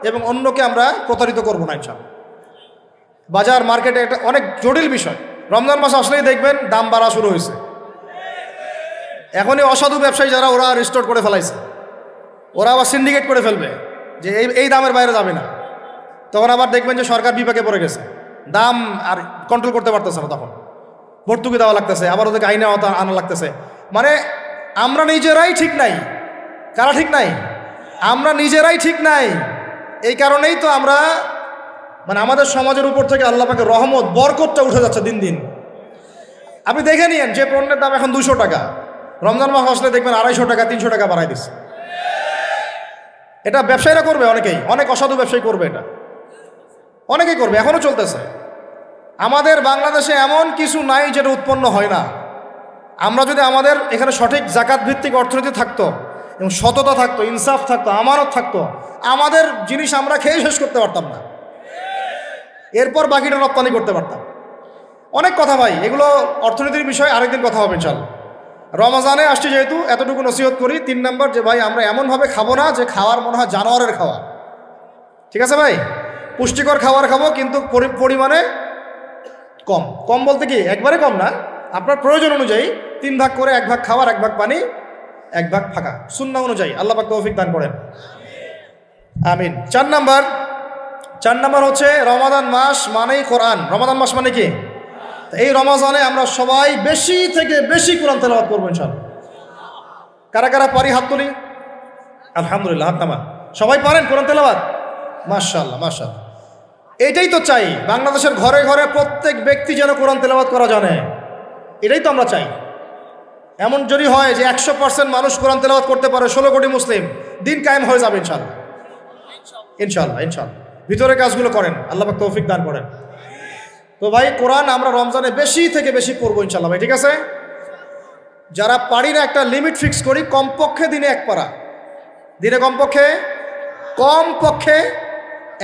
এবং অন্যকে আমরা প্রতারিত করবো না ইনশাআল্লাহ। বাজার মার্কেটে এটা অনেক জটিল বিষয়। রমজান মাস আসলেই দেখবেন দাম বাড়া শুরু হয়েছে। এখনই অসাধু ব্যবসায়ী যারা, ওরা রিস্টোর করে ফেলাইছে, ওরা আবার সিন্ডিকেট করে ফেলবে যে এই দামের বাইরে যাবে না। তখন আবার দেখবেন যে সরকার বিপাকে পড়ে গেছে, দাম আর কন্ট্রোল করতে পারতেছে না, তখন ভর্তুকি দেওয়া লাগতেছে, আবার ওদেরকে আইনে আনা লাগতেছে। মানে আমরা নিজেরাই ঠিক নাই। কারা ঠিক নাই? আমরা নিজেরাই ঠিক নাই। এই কারণেই তো আমরা মানে আমাদের সমাজের উপর থেকে আল্লাহ পাকের রহমত বরকতটা উঠে যাচ্ছে দিন দিন। আপনি দেখে নিয়েন, যে পণ্যের দাম এখন 200 টাকা, রমজান মাস আসলে দেখবেন 250 টাকা 300 টাকা বাড়াই দিচ্ছে। এটা ব্যবসায়ীরা করবে, অনেকেই, অনেক অসাধু ব্যবসায়ী করবে, এটা অনেকেই করবে, এখনও চলতেছে। আমাদের বাংলাদেশে এমন কিছু নাই যেটা উৎপন্ন হয় না। আমরা যদি আমাদের এখানে সঠিক জাকাত ভিত্তিক অর্থনীতি থাকতো এবং সততা থাকতো, ইনসাফ থাকতো, আমানত থাকতো, আমাদের জিনিস আমরা খেয়ে শেষ করতে পারতাম না, এরপর বাকিটা রপ্তানি করতে পারতাম। অনেক কথা ভাই, এগুলো অর্থনীতির বিষয়, আরেকদিন কথা হবে ইনশাআল্লাহ। রমজানে আসছি যেহেতু এতটুকু নসিহত করি। 3 নম্বর, যে ভাই আমরা এমনভাবে খাবো না যে খাওয়ার মনে হয় জানোয়ারের খাওয়া। ঠিক আছে ভাই, পুষ্টিকর খাবার খাবো, কিন্তু পরিমাণে কম। কম বলতে কি একবারে কম না, আপনার প্রয়োজন অনুযায়ী 3 ভাগ করে, 1 ভাগ খাবার, 1 ভাগ পানি, 1 ভাগ ফাঁকা, সুন্নাহ অনুযায়ী। আল্লাহ পাক তৌফিক দান করেন, আমিন। 4 নাম্বার হচ্ছে রমাদান মাস মানেই কোরআন। রমাদান মাস মানে কি? এই রমজানে আমরা সবাই বেশি থেকে বেশি কোরআন তেলাওয়াত করবো ইনশাআল্লাহ। কারা কারা পারি হাত তুলি? আলহামদুলিল্লাহ, হাত নামা। সবাই পারেন কোরআন তেলাওয়াত? মাশাআল্লাহ, মাশাআল্লাহ। এটাই তো চাই, বাংলাদেশের ঘরে ঘরে প্রত্যেক ব্যক্তি যেন কোরআন তেলাওয়াত করা জানে, এটাই তো আমরা চাই। এমন যদি হয় যে 100% মানুষ কোরআন তেলাওয়াত করতে পারে, 16 কোটি মুসলিম, দিন কায়েম হয়ে যাবে ইনশাআল্লাহ, ইনশাআল্লাহ, ইনশাআল্লাহ। ভিতরে কাজগুলো করেন, আল্লাহ পাক তৌফিক দান করেন। তো ভাই, কোরআন আমরা রমজানে বেশি থেকে বেশি পড়বো ইনশাআল্লাহ ভাই, ঠিক আছে? যারা পারি না, একটা লিমিট ফিক্স করি, কমপক্ষে দিনে 1 পারা, দিনে কমপক্ষে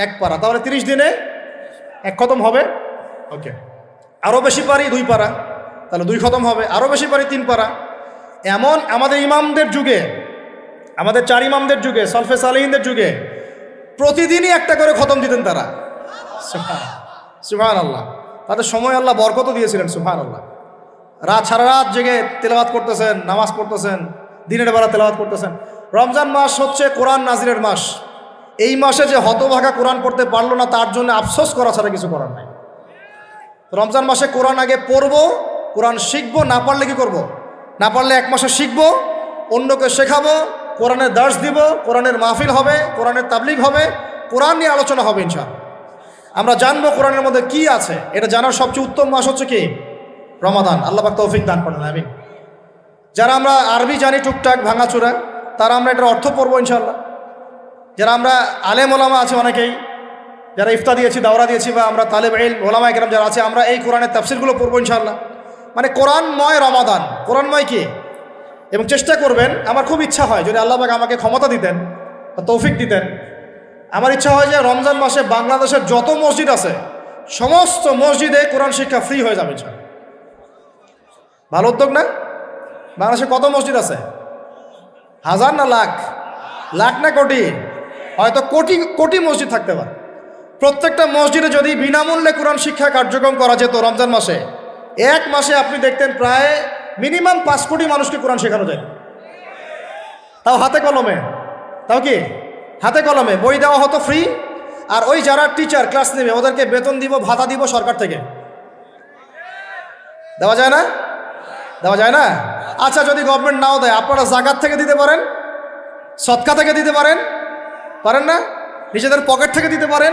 1 পারা, তাহলে 30 দিনে 1 খতম হবে। ওকে, আরও বেশি পারি 2 পারা, তাহলে 2 খতম হবে। আরও বেশি পারি 3 পারা। এমন আমাদের ইমামদের যুগে, আমাদের 4 ইমামদের যুগে, সলফে সালেহিনদের যুগে প্রতিদিনই 1টা করে খতম দিতেন তারা। সুবহানাল্লাহ, তাদের সময় আল্লাহ বরকত দিয়েছিলেন। সুবহানাল্লাহ, সারা রাত জেগে তেলাওয়াত করতেছেন, নামাজ পড়তেছেন, দিনের বেলা তেলাওয়াত করতেছেন। রমজান মাস হচ্ছে কোরআন নাজিরের মাস। এই মাসে যে হতভাগা কোরআন পড়তে পারলো না, তার জন্য আফসোস করা ছাড়া কিছু করার নাই। রমজান মাসে কোরআন আগে পড়বো, কোরআন শিখবো। না পারলে কি করব? না পারলে 1 মাসে শিখবো, অন্যকে শেখাবো, কোরআনের দার্স দিব, কোরআনের মাহফিল হবে, কোরআনের তাবলিগ হবে, কোরআন নিয়ে আলোচনা হবে ইনশাআল্লাহ। আমরা জানবো কোরআনের মধ্যে কি আছে। এটা জানার সবচেয়ে উত্তম মাস হচ্ছে কি? রমাদান। আল্লাহ পাক তৌফিক দান করেন, আমিন। যারা আমরা আরবি জানি টুকটাক ভাঙাচোরা, তারা আমরা এটার অর্থ পড়বো ইনশাআল্লাহ। যারা আমরা আলেম ওলামা আছে অনেকেই, যারা ইফতা দিয়েছি, দাওরা দিয়েছি, বা আমরা তালেব ইলম ওলামা একরাম যারা আছে, আমরা এই কোরআনের তাফসিরগুলো পড়বো ইনশাআল্লাহ। মানে কোরআনময় রমাদান। কোরআনময় কি? এবং চেষ্টা করবেন, আমার খুব ইচ্ছা হয় যদি আল্লাহ পাক আমাকে ক্ষমতা দিতেন বা তৌফিক দিতেন, আমার ইচ্ছা হয় যে রমজান মাসে বাংলাদেশের যত মসজিদ আছে সমস্ত মসজিদে কোরআন শিক্ষা ফ্রি হয়ে যাবে। ভালো উদ্যোগ না? বাংলাদেশে কত মসজিদ আছে? হাজার না লাখ? লাখ না কোটি? হয়তো কোটি কোটি মসজিদ থাকতে পারে। প্রত্যেকটা মসজিদে যদি বিনামূল্যে কোরআন শিক্ষা কার্যক্রম করা যেত রমজান মাসে, এক মাসে আপনি দেখতেন প্রায় মিনিমাম 5 কোটি মানুষকে কোরআন শেখানো যায়। তাও হাতে কলমে। তাও কি হাতে কলমে? বই দেওয়া হতো ফ্রি, আর ওই যারা টিচার ক্লাস নেবে ওদেরকে বেতন দিব, ভাতা দিব সরকার থেকে। দেওয়া যায় না? দেওয়া যায় না? আচ্ছা, যদি গভর্নমেন্ট নাও দেয়, আপনারা জাকাত থেকে দিতে পারেন, সদকা থেকে দিতে পারেন, পারেন না? নিজেদের পকেট থেকে দিতে পারেন,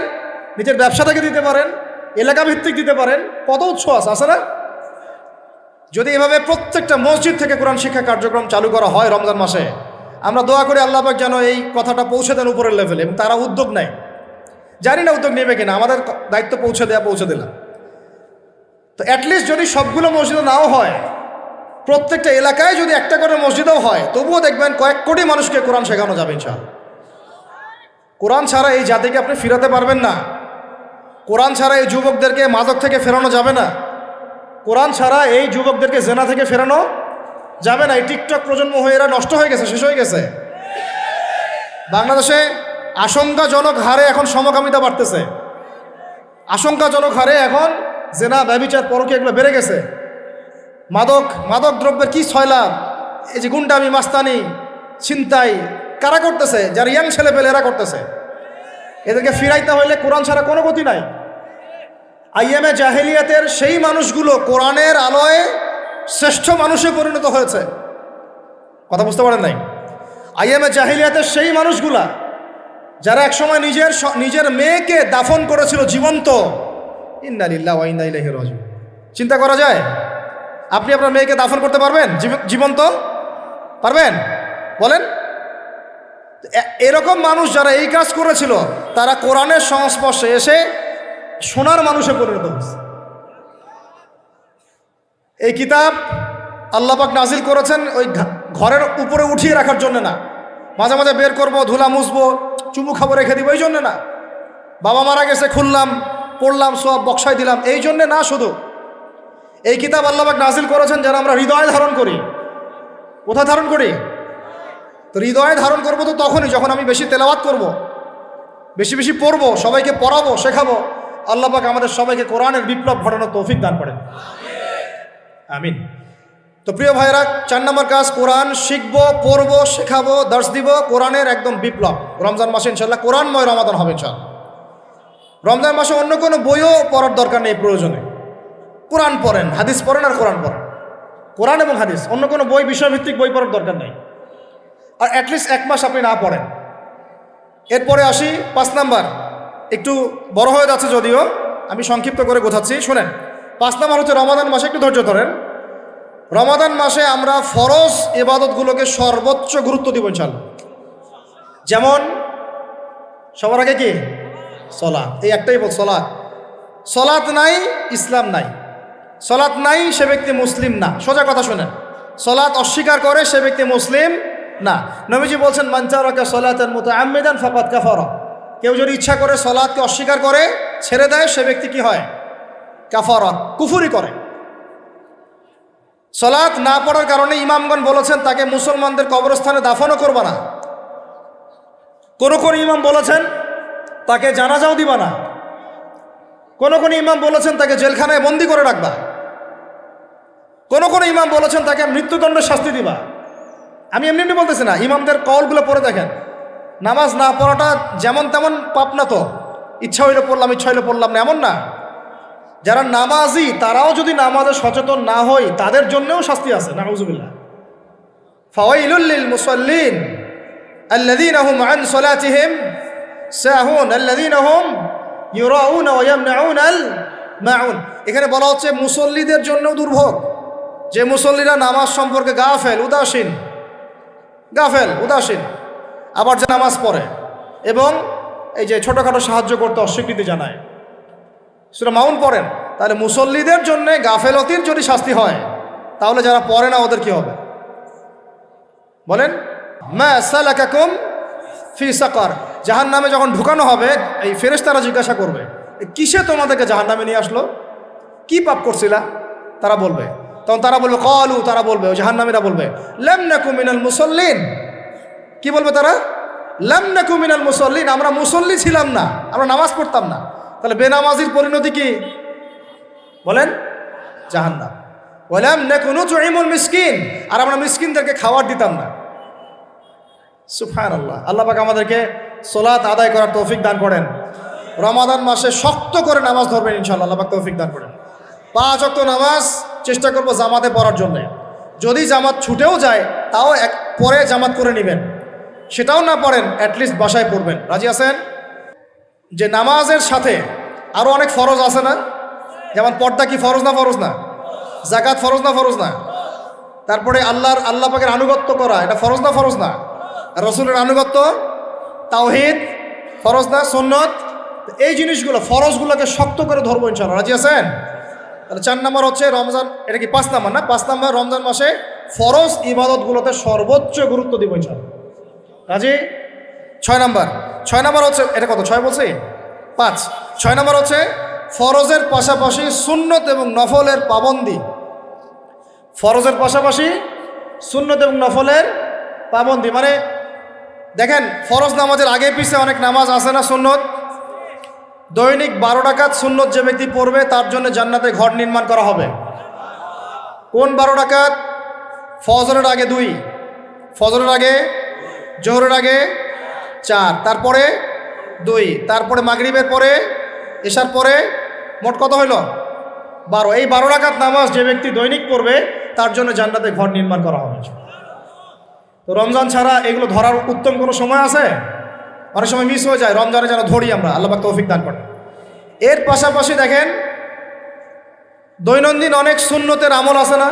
নিজের ব্যবসা থেকে দিতে পারেন, এলাকা ভিত্তিক দিতে পারেন। কত উৎস আছে না? যদি এভাবে প্রত্যেকটা মসজিদ থেকে কোরআন শিক্ষা কার্যক্রম চালু করা হয় রমজান মাসে, আমরা দোয়া করি আল্লাহ পাক যেন এই কথাটা পৌঁছে দেন উপরের লেভেলে, এবং তারা উদ্যোগ নেয়। জানি না উদ্যোগ নেবে কিনা, আমাদের দায়িত্ব পৌঁছে দিলাম। তো অ্যাটলিস্ট যদি সবগুলো মসজিদে নাও হয়, প্রত্যেকটা এলাকায় যদি একটা করে মসজিদও হয়, তবুও দেখবেন কয়েক কোটি মানুষকে কোরআন শেখানো যাবে ইনশাআল্লাহ। কোরআন ছাড়া এই জাতিকে আপনি ফিরাতে পারবেন না। কোরআন ছাড়া এই যুবকদেরকে মাদক থেকে ফেরানো যাবে না। কোরআন ছাড়া এই যুবকদেরকে জেনা থেকে ফেরানো যাবে না। এই টিকটক প্রজন্ম হয়ে এরা নষ্ট হয়ে গেছে, শেষ হয়ে গেছে। বাংলাদেশে আশঙ্কাজনক হারে এখন সমকামিতা বাড়তেছে। আশঙ্কাজনক হারে এখন জেনা, ব্যভিচার, পরকীয়া এগুলো বেড়ে গেছে। মাদক দ্রব্যের কি ছয়লাভ, এই যে গুন্ডামি, মাস্তানি, ছিনতাই কারা করতেছে? যারা ইয়াং ছেলে পেলে এরা করতেছে। এদেরকে ফিরাইতে হইলে কোরআন ছাড়া কোনো গতি নাই। আইয়ামে জাহেলিয়াতের সেই মানুষগুলো কোরআনের আলোয় শ্রেষ্ঠ মানুষে পরিণত হয়েছে। কথা বুঝতে পারেন নাই? আইয়ামে জাহেলিয়াতের সেই মানুষগুলা যারা একসময় নিজের মেয়েকে দাফন করেছিল জীবন্ত। ইন্না লিল্লাহি ওয়া ইন্না ইলাইহি রাজিউন। চিন্তা করা যায়? আপনি আপনার মেয়েকে দাফন করতে পারবেন জীবন্ত? পারবেন? বলেন। এরকম মানুষ যারা এই কাজ করেছিল, তারা কোরআনের সংস্পর্শে এসে সোনার মানুষে পরিণত হয়েছে। এই কিতাব আল্লাহ পাক নাজিল করেছেন ওই ঘরের উপরে উঠিয়ে রাখার জন্য না, মাঝে মাঝে বের করব, ধুলা মুছবো, চুমু খাবো, রেখে দিব, এই জন্য না। বাবা মারা গেছে, খুললাম, পড়লাম, সব বক্সায় দিলাম, এই জন্যে না। শুধু এই কিতাব আল্লাহ পাক নাজিল করেছেন যেন আমরা হৃদয়ে ধারণ করি। কোথায় ধারণ করি? তো হৃদয়ে ধারণ করবো তো তখনই যখন আমি বেশি তেলাওয়াত করব, বেশি বেশি পড়বো, সবাইকে পড়াবো, শেখাবো। আল্লাহ পাক আমাদের সবাইকে কোরআনের বিপ্লব ঘটানোর তৌফিক দান করেন, আমিন। তো প্রিয় ভাইরা, 4 নম্বর কাজ, কোরআন শিখবো, পড়বো, শেখাবো, দর্শ দিব। কোরআনের একদম বিপ্লব। রমজান মাসে ইনশাল্লাহ কোরআনময় রমাদান হবে ইনশাল্লাহ। রমজান মাসে অন্য কোনো বইও পড়ার দরকার নেই প্রয়োজনে। কোরআন পড়েন, হাদিস পড়েন, আর কোরআন পড়েন। কোরআন এবং হাদিস, অন্য কোনো বই, বিষয়ভিত্তিক বই পড়ার দরকার নেই। আর অ্যাটলিস্ট 1 মাস আপনি না পড়েন। এরপরে আসি 5 নাম্বার। একটু বড় হয়ে যাচ্ছে যদিও, আমি সংক্ষিপ্ত করে গোছাচ্ছি, শুনেন। 5 নাম্বার হচ্ছে রমাদান মাসে, একটু ধৈর্য ধরেন। রমাদান মাসে আমরা ফরজ ইবাদতগুলোকে সর্বোচ্চ গুরুত্ব দিব ইনশাআল্লাহ। যেমন সবার আগে কি? সলাত। এই একটাই বল, সলাত। সলাত নাই, ইসলাম নাই। সলাত নাই, সে ব্যক্তি মুসলিম না। সোজা কথা শুনেন, সলাত অস্বীকার করে সে ব্যক্তি মুসলিম না। নবীজি বলছেন, মান তারাকা সলাতান মুতাআম্মিদান ফাকাদ কাফারা। কেউ যদি ইচ্ছা করে সলাতকে অস্বীকার করে, ছেড়ে দেয়, সে ব্যক্তি কি হয়? কাফারা, কুফরি করে। সলাত না পড়ার কারণে ইমামগণ বলেছেন তাকে মুসলমানদের কবরস্থানে দাফনও করবা না। কোন কোন ইমাম বলেছেন তাকে জানাজাও দিবা না। কোন কোন ইমাম বলেছেন তাকে জেলখানায় বন্দি করে রাখবা। কোন কোন ইমাম বলেছেন তাকে মৃত্যুদণ্ডের শাস্তি দিবা। আমি এমনি এমনি বলতেছি না, ইমামদের কওলগুলো পড়ে দেখেন। নামাজ না পড়াটা যেমন তেমন পাপ না তো, ইচ্ছা হইলে পড়লাম, ইচ্ছা হইলে পড়লাম না, এমন না। যারা নামাজি তারাও যদি নামাজে সচেতন না হয়, তাদের জন্যও শাস্তি আছে। নাউযুবিল্লাহ। ফাওয়াইলুল লিল মুসাল্লিন আল্লাযীনা হুম আন সালাতিহিম সাহুন আল্লাযীনা হুম ইউরাউনা ওয়া ইয়ামনাউনাল মাউন। এখানে বলা হচ্ছে মুসল্লিদের জন্যও দুর্ভোগ, যে মুসল্লিরা নামাজ সম্পর্কে গাফেল, উদাসীন, আবার যে নামাজ পড়ে এবং এই যে ছোটোখাটো সাহায্য করতে অস্বীকৃতি জানায়। সূরা মাউন পড়েন, তাহলে মুসল্লিদের জন্য গাফেলতির যদি শাস্তি হয়, তাহলে যারা পড়ে না ওদের কি হবে বলেন? মা সালাকাকুম ফি সাকার, জাহান্নামে যখন ঢুকানো হবে এই ফেরেশতারা জিজ্ঞাসা করবে কিসে তোমাদেরকে জাহান্নামে নিয়ে আসলো, কি পাপ করছিলা? তারা বলবে, তখন তারা বলবে ক্বালু, তারা বলবে, ওই জাহান্নামীরা বলবে লাম নাকু মিনাল মুসাল্লিন। কি বলবে তারা? লাম নাকু মিনাল মুসাল্লিন, আমরা মুসল্লি ছিলাম না, আমরা নামাজ পড়তাম না। তাহলে বেনামাজির পরিণতি কি বলেন? জাহান্নাম। ওয়ালাম নাকু নুতঈমুল মিসকিন, আর আমরা মিসকিনদেরকে খাবার দিতাম না। সুবহানাল্লাহ। আল্লাহ পাক আমাদেরকে সালাত আদায় করার তৌফিক দান করেন। রমাদান মাসে শক্ত করে নামাজ ধরবেন ইনশাআল্লাহ, আল্লাহ পাক তৌফিক দান করেন। 5 ওয়াক্ত নামাজ চেষ্টা করব জামাতে পড়ার জন্য। যদি জামাত ছুটেও যায় তাও পরে জামাত করে নেবেন, সেটাও না পড়েন অ্যাটলিস্ট বাসায় পড়বেন। রাজি আছেন? যে নামাজের সাথে আরও অনেক ফরজ আছে না? যেমন পর্দা কি ফরজ না ফরজ না? যাকাত ফরজ না ফরজ না? তারপরে আল্লাহ পাকের আনুগত্য করা এটা ফরজ না ফরজ না? রসুলের আনুগত্য, তাওহীদ ফরজ না সুন্নত? এই জিনিসগুলো ফরজগুলোকে শক্ত করে ধরবো ইনশাআল্লাহ। রাজি আছেন? তাহলে 4 নম্বর হচ্ছে রমজান, এটা কি 5 নম্বর না? 5 নম্বর রমজান মাসে ফরজ ইবাদতগুলোতে সর্বোচ্চ গুরুত্ব দিব ইনশাআল্লাহ। রাজি? 6 নম্বর হচ্ছে, এটা কত 6 বলছি? 5। 6 নম্বর হচ্ছে ফরজের পাশাপাশি সুন্নত এবং নফলের পাবন্দি। ফরজের পাশাপাশি সুন্নত এবং নফলের পাবন্দি মানে দেখেন, ফরজ নামাজের আগে পিছে অনেক নামাজ আছে না সুন্নত? দৈনিক 12 রাকাত সুন্নত যে ব্যক্তি পড়বে তার জন্য জান্নাতে ঘর নির্মাণ করা হবে। কোন 12 রাকাত? ফজরের আগে 2, ফজরের আগে, জোহরের আগে 4, তারপরে 2, তারপরে মাগরিবের পরে, এশার পরে, মোট কত হইল? 12। এই 12 রাকাত নামাজ যে ব্যক্তি দৈনিক পড়বে তার জন্য জান্নাতে ঘর নির্মাণ করা হবে। তো রমজান ছাড়া এগুলো ধরার উত্তম কোনো সময় আছে? অনেক সময় মিস হয়ে যায়, রমজানে যেন ধরি আমরা, আল্লাহ পাক তৌফিক দান করেন। এর পাশাপাশি দেখেন দৈনন্দিন অনেক সুন্নতের আমল আছে না?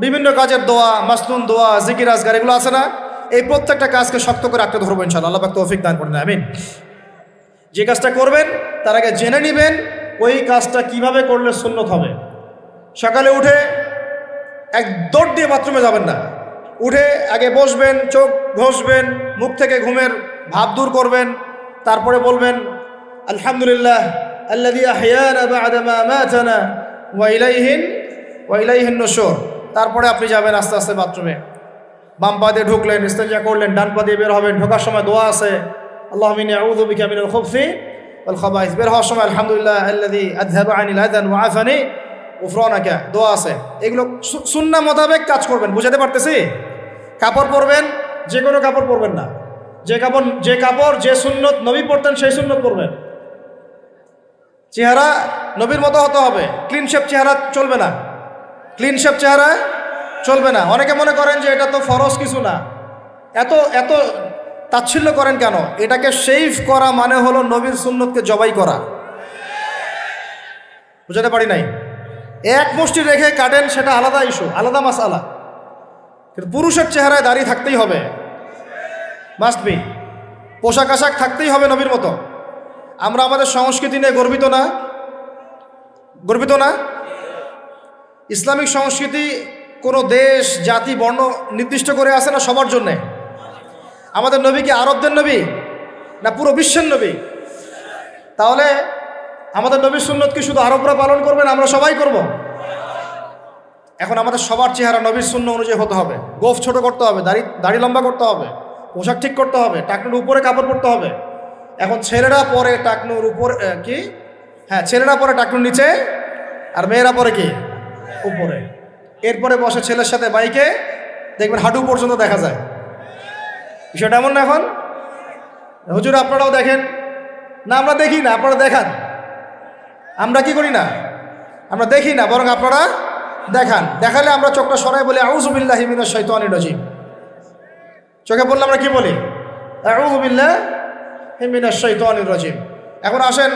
বিভিন্ন কাজের দোয়া, মাসনুন দোয়া, জিকির আজগার এগুলো আছে না? এই প্রত্যেকটা কাজকে শক্ত করে আঁকড়ে ধরবো ইনশাআল্লাহ, আল্লাহ পাক তৌফিক দান করেন, আমিন। যে কাজটা করবেন তার আগে জেনে নেবেন ওই কাজটা কিভাবে করলে সুন্নত হবে। সকালে উঠে এক দৌড় দিয়ে বাথরুমে যাবেন না, উঠে আগে বসবেন, চোখ ঘষবেন, মুখ থেকে ঘুমের ভাব দূর করবেন, তারপরে বলবেন আলহামদুলিল্লাহ আল্লাযী আহইয়ানা বা'দা মা আমাতানা ওয়া ইলাইহিন নুশুর। তারপরে আপনি যাবেন আস্তে আস্তে বাথরুমে, বাম পা দিয়ে ঢুকলেন, ইস্তেঞ্জা করলেন, ডান পা দিয়ে বের হবেন। ঢোকার সময় দোয়া আছে আল্লাহুম্মা ইন্নী আউযু বিকা মিনাল খুবসি ওয়াল খাবাইস। বের হওয়ার সময় আলহামদুলিল্লাহ আল্লাযী আযহাবা আনিল আযান ওয়া আফানি গুফরানাকা দোয়া আছে। এগুলো সুন্নাহ মোতাবেক কাজ করবেন। বুঝাতে পারতেছি? কাপড় পরবেন, যে কোনো কাপড় পরবেন না। যে কাপড় যে সুন্নত নবী পরতেন সেই সুন্নত পরবেন। চেহারা নবীর মতো হতে হবে, ক্লিন শেপ চেহারা চলবে না, ক্লিন শেপ চেহারা চলবে না। অনেকে মনে করেন যে এটা তো ফরজ কিছু না, এত তাচ্ছিল্য করেন কেন? এটাকে শেভ করা মানে হলো নবীর সুন্নতকে জবাই করা। বুঝাতে পারি নাই? এক মুষ্টি রেখে কাটেন সেটা আলাদা ইস্যু, আলাদা মাসআলা। কিন্তু পুরুষের চেহারায় দাড়ি থাকতেই হবে, মাস্ট বি। পোশাক আশাক থাকতেই হবে নবীর মতো। আমরা আমাদের সংস্কৃতি নিয়ে গর্বিত না? গর্বিত না? ইসলামিক সংস্কৃতি কোনো দেশ, জাতি, বর্ণ নির্দিষ্ট করে আসে না সবার জন্যে? আমাদের নবী কি আরবদের নবী না পুরো বিশ্বের নবী? তাহলে আমাদের নবীর সুন্নত কি শুধু আরবরা পালন করবেন, আমরা সবাই করব? এখন আমাদের সবার চেহারা নবীর সুন্নাহ অনুযায়ী হতে হবে। গোফ ছোট করতে হবে, দাড়ি লম্বা করতে হবে, পোশাক ঠিক করতে হবে, টাকনুর উপরে কাপড় পরতে হবে। এখন ছেলেরা পরে টাকনুর উপরে কি, হ্যাঁ ছেলেরা পরে টাকনুর নিচে, আর মেয়েরা পরে কি উপরে। এরপরে বসে ছেলের সাথে বাইকে, দেখবেন হাঁটু পর্যন্ত দেখা যায়। বিষয়টা এমন না? এখন হুজুর আপনারাও দেখেন না? আমরা দেখি না, আপনারা দেখান। আমরা কি করি না? আমরা দেখি না, বরং আপনারা দেখান। দেখালে আমরা চোখটা সরাই বলি আউযু বিল্লাহি মিনাশ শাইতানির রাজিম। চোখে বললে আমরা কি বলি? আউযু বিল্লাহি মিনাশ শাইতানির রাজিম। এখন আসেন,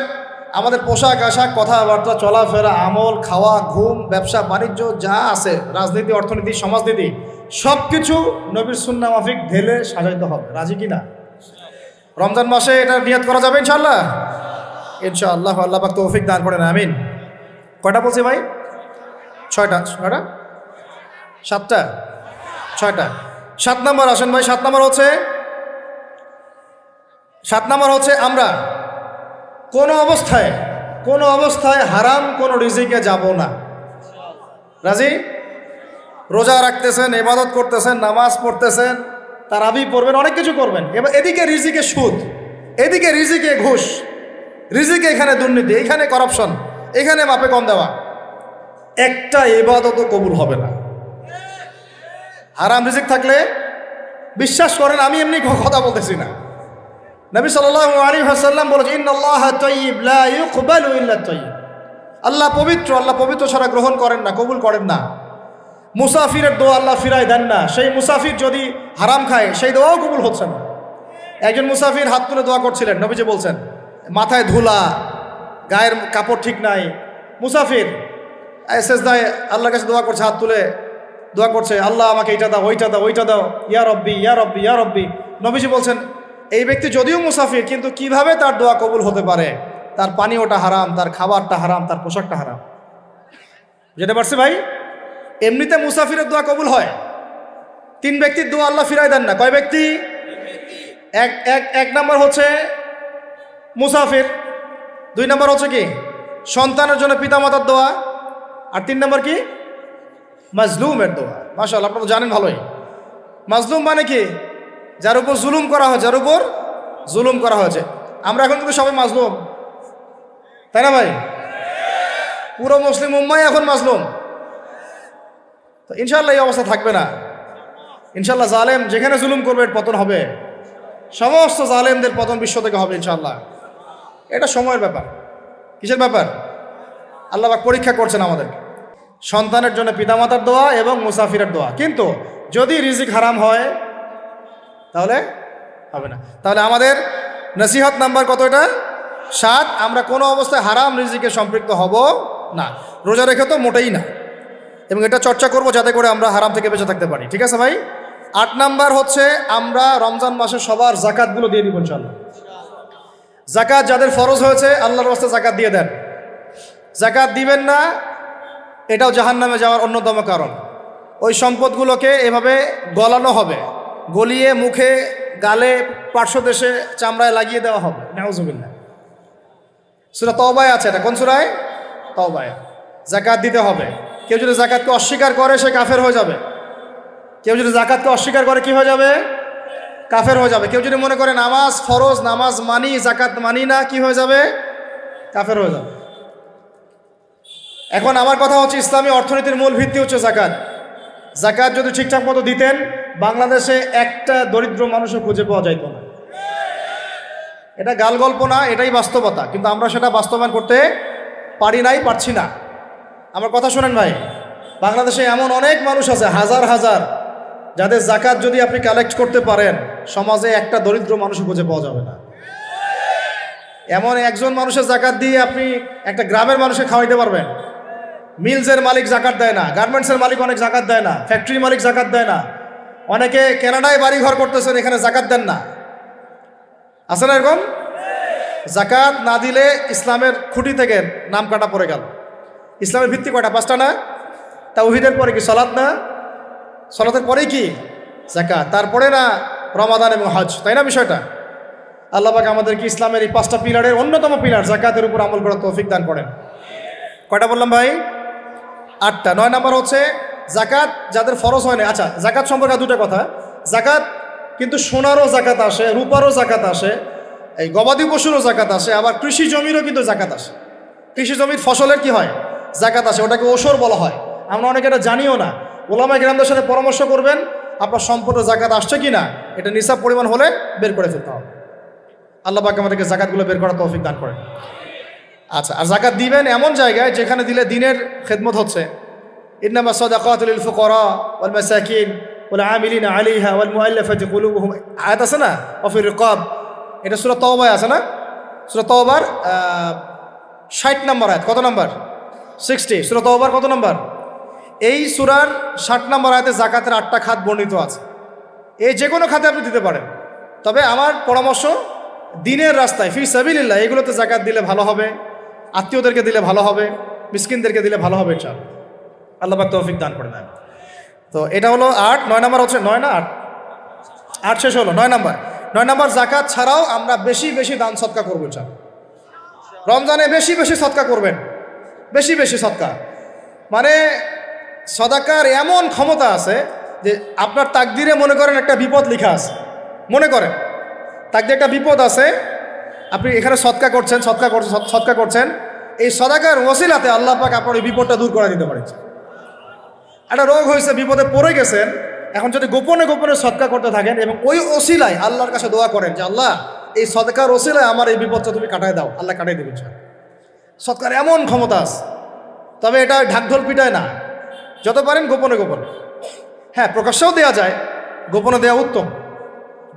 আমাদের পোশাক আশাক, কথাবার্তা, চলাফেরা, আমল, খাওয়া, ঘুম, ব্যবসা বাণিজ্য যা আছে, রাজনীতি, অর্থনীতি, সমাজনীতি, সব কিছু নবীর সুন্নাহ মাফিক ঢেলে সাজাইতে হবে। রাজি কিনা? রমজান মাসে এটা নিয়ত করা যাবে ইনশাআল্লাহ? ইনশাআল্লাহ, আল্লাহ পাক তৌফিক দান করেন, আমিন। কয়টা বলছি ভাই? 6টা। 7টা 6টা। 7 নম্বর আসেন ভাই, 7 নম্বর হচ্ছে আমরা কোনো অবস্থায় হারাম কোনো রিজিকে যাব না। রাজি? রোজা রাখতেছেন, ইবাদত করতেছেন, নামাজ পড়তেছেন, তারাবি পড়বেন, অনেক কিছু করবেন, এবার এদিকে রিজিকে সুদ, এদিকে রিজিকে ঘুষ, রিজিকে এখানে দুর্নীতি, এখানে করাপশন, এখানে মাপে কম দেওয়া, একটা ইবাদতও কবুল হবে না। হারাম রিজিক থাকলে বিশ্বাস করেন, আমি এমনি কথা বলতেছি না, নবী সাল্লাল্লাহু আলাইহি ওয়াসাল্লাম বলেছেন ইন্নাল্লাহা তাইয়্যিব লা ইউকবালু ইল্লা তাইয়্যিব। আল্লাহ পবিত্র ছাড়া গ্রহণ করেন না, কবুল করেন না। মুসাফিরের দোয়া আল্লাহ ফিরায় দেন না, সেই মুসাফির যদি হারাম খায় সেই দোয়াও কবুল হচ্ছে না। একজন মুসাফির হাত তুলে দোয়া করছিলেন, নবীজি বলছেন মাথায় ধুলা, গায়ের কাপড় ঠিক নাই, মুসাফির সেজদায় আল্লাহর কাছে দোয়া করছে, হাত তুলে দোয়া করছে, আল্লাহ আমাকে এইটা দাও, ওইটা দাও, ইয়া রব্বি ইয়া রব্বি ইয়া রব্বি। নবীজি বলছেন এই ব্যক্তি যদিও মুসাফির, কিন্তু কিভাবে তার দোয়া কবুল হতে পারে? তার পানীয়টা হারাম, তার খাবারটা হারাম, তার পোশাকটা হারাম। যেতে পারছি ভাই? এমনিতে মুসাফিরের দোয়া কবুল হয়, 3 ব্যক্তির দোয়া আল্লাহ ফিরায় দেন না। কয় ব্যক্তি? এক নম্বর হচ্ছে মুসাফির, 2 নম্বর হচ্ছে কি সন্তানের জন্য পিতামাতার দোয়া, আর 3 নম্বর কি মাজলুমের দোয়া। মাশাআল্লাহ, আপনারা তো জানেন ভালোই। মাজলুম মানে কি? যার উপর জুলুম করা হয়েছে, আমরা এখন কিন্তু সবাই মাজলুম, তাই না ভাই? পুরো মুসলিম উম্মাহ এখন মাজলুম। তো ইনশাআল্লাহ এই অবস্থা থাকবে না। ইনশাআল্লাহ জালেম যেখানে জুলুম করবে এর পতন হবে, সমস্ত জালেমদের পতন বিশ্ব থেকে হবে ইনশাআল্লাহ। এটা সময়ের ব্যাপার। কিসের ব্যাপার? আল্লাহ পাক পরীক্ষা করছেন আমাদের। সন্তানের জন্য পিতামাতার দোয়া এবং মুসাফিরের দোয়া, কিন্তু যদি রিজিক হারাম হয় তাহলে হবে না। তাহলে আমাদের নসিহত নাম্বার কত? এটা 7। আমরা কোনো অবস্থায় হারাম রিজিকে সম্পৃক্ত হব না, রোজা রেখে তো মোটেই না, এবং এটা চর্চা করব যাতে করে আমরা হারাম থেকে বেঁচে থাকতে পারি। ঠিক আছে ভাই? 8 নাম্বার হচ্ছে আমরা রমজান মাসে সবার জাকাতগুলো দিয়ে দিব ইনশাআল্লাহ। জাকাত যাদের ফরজ হয়েছে আল্লাহর রাস্তায় জাকাত দিয়ে দেন। জাকাত দিবেন না, এটাও জাহান্নামে যাওয়ার অন্যতম কারণ। ওই সম্পদগুলোকে এভাবে গলানো হবে, গলিয়ে মুখে, গালে, পার্শ্বদেশে, চামড়ায় লাগিয়ে দেওয়া হবে। নাউজুবিল্লাহ। সূরা তাওবায় আছে এটা। কোন সূরায়? তাওবায়। জাকাত দিতে হবে। কেউ যদি জাকাতকে অস্বীকার করে সে কাফের হয়ে যাবে। কেউ যদি জাকাতকে অস্বীকার করে কি হয়ে যাবে? কাফের হয়ে যাবে। কেউ যদি মনে করে নামাজ ফরজ, নামাজ মানি, জাকাত মানি না, কি হয়ে যাবে? কাফের হয়ে যাবে। এখন আমার কথা হচ্ছে, ইসলামী অর্থনীতির মূল ভিত্তি হচ্ছে জাকাত। জাকাত যদি ঠিকঠাক মতো দিতেন, বাংলাদেশে একটা দরিদ্র মানুষও খুঁজে পাওয়া যাইত না। এটা গাল গল্প না, এটাই বাস্তবতা, কিন্তু আমরা সেটা বাস্তবায়ন করতে পারছি না। আমার কথা শোনেন ভাই, বাংলাদেশে এমন অনেক মানুষ আছে, হাজার হাজার, যাদের জাকাত যদি আপনি কালেক্ট করতে পারেন, সমাজে একটা দরিদ্র মানুষও খুঁজে পাওয়া যাবে না। এমন একজন মানুষের জাকাত দিয়ে আপনি একটা গ্রামের মানুষকে খাওয়াইতে পারবেন। মিলসের মালিক জাকাত দেয় না, গার্মেন্টসের মালিক অনেক জাকাত দেয় না, ফ্যাক্টরির মালিক জাকাত দেয় না, অনেকে কানাডায় বাড়ি ঘর করতেছেন, এখানে জাকাত দেন না। আছে না এরকম? জাকাত না দিলে ইসলামের খুঁটি থেকে নাম কাটা পড়ে গেল। ইসলামের ভিত্তি কয়টা? 5টা না? তাওহীদের পরে কি সালাত না? সালাতের পরেই কি জাকাত, তারপরে না রমাদান এবং হজ, তাই না বিষয়টা? আল্লাহ পাক আমাদেরকে ইসলামের এই 5টা পিলারের অন্যতম পিলার জাকাতের উপর আমল করার তৌফিক দান করেন। কয়টা বললাম ভাই? 8টা। 9 নম্বর হচ্ছে জাকাত যাদের ফরজ হয় না। আচ্ছা, জাকাত সম্পর্কে 2টা কথা। জাকাত কিন্তু সোনারও জাকাত আসে, রূপারও জাকাত আসে, এই গবাদি পশুরও জাকাত আসে, আবার কৃষি জমিরও কিন্তু জাকাত আসে। কৃষি জমির ফসলের কি হয়? জাকাত আসে, ওটাকে ওসর বলা হয়। আমরা অনেকে এটা জানিও না। ওলামায়ে কেরামদের সাথে পরামর্শ করবেন, আপনার সম্পূর্ণ জাকাত আসছে কি না, এটা নিসাব পরিমাণ হলে বের করে ফেলতে হবে। আল্লাহ পাক আমাদেরকে জাকাতগুলো বের করার তৌফিক দান করেন। আচ্ছা, আর জাকাত দিবেন এমন জায়গায় যেখানে দিলে দিনের খেদমত হচ্ছে। ইন্নামা সাদাকাতু লিল ফুকারা ওয়াল মাসাকিন ওয়াল আমিলিনা আলাইহা ওয়াল মুআল্লাফাতি কুলুবুহুম, আয়াত আছে না? ওয়া ফির রিকাব, এটা সূরা তাওবায় আছে না? সূরা তাওবার 60 নম্বর আয়াত। কত নম্বর? 60। সূরা তাওবার কত নম্বর? এই সূরার 60 নম্বর আয়াতে জাকাতের 8টা খাত বর্ণিত আছে। এই যে কোনো খাতে আপনি দিতে পারেন, তবে আমার পরামর্শ দিনের রাস্তায় ফি সাবিলিল্লাহ এগুলোতে জাকাত দিলে ভালো হবে, আত্মীয়দেরকে দিলে ভালো হবে, মিসকিনদেরকে দিলে ভালো হবে ইনশাআল্লাহ। আল্লাহ পাক তৌফিক দান করেন। তো তো এটা হলো 8। 9 নাম্বার হচ্ছে 9 না 8, 8 শেষ হলো। 9 নাম্বার জাকাত ছাড়াও আমরা বেশি বেশি দান সদকা করবো। রমজানে বেশি বেশি সদকা করবেন, বেশি বেশি সদকা। মানে সদাকার এমন ক্ষমতা আছে যে আপনার তাকদিরে মনে করেন একটা বিপদ লেখা আছে, মনে করেন তাকদিরে একটা বিপদ আছে, আপনি এখানে সদকা করছেন, এই সদাকার ওসিলাতে আল্লাহ পাক আপনার এই বিপদটা দূর করে দিতে পারে। একটা রোগ হয়েছে, বিপদে পড়ে গেছেন, এখন যদি গোপনে গোপনে সদকা করতে থাকেন এবং ওই ওসিলায় আল্লাহর কাছে দোয়া করেন যে আল্লাহ এই সদকার ওসিলায় আমার এই বিপদটা তুমি কাটায় দাও, আল্লাহ কাটাই দেবেন। সদকার এমন ক্ষমতা আছে, তবে এটা ঢাকঢোল পিটায় না, যত পারেন গোপনে গোপনে। হ্যাঁ, প্রকাশ্যেও দেওয়া যায়, গোপনে দেওয়া উত্তম,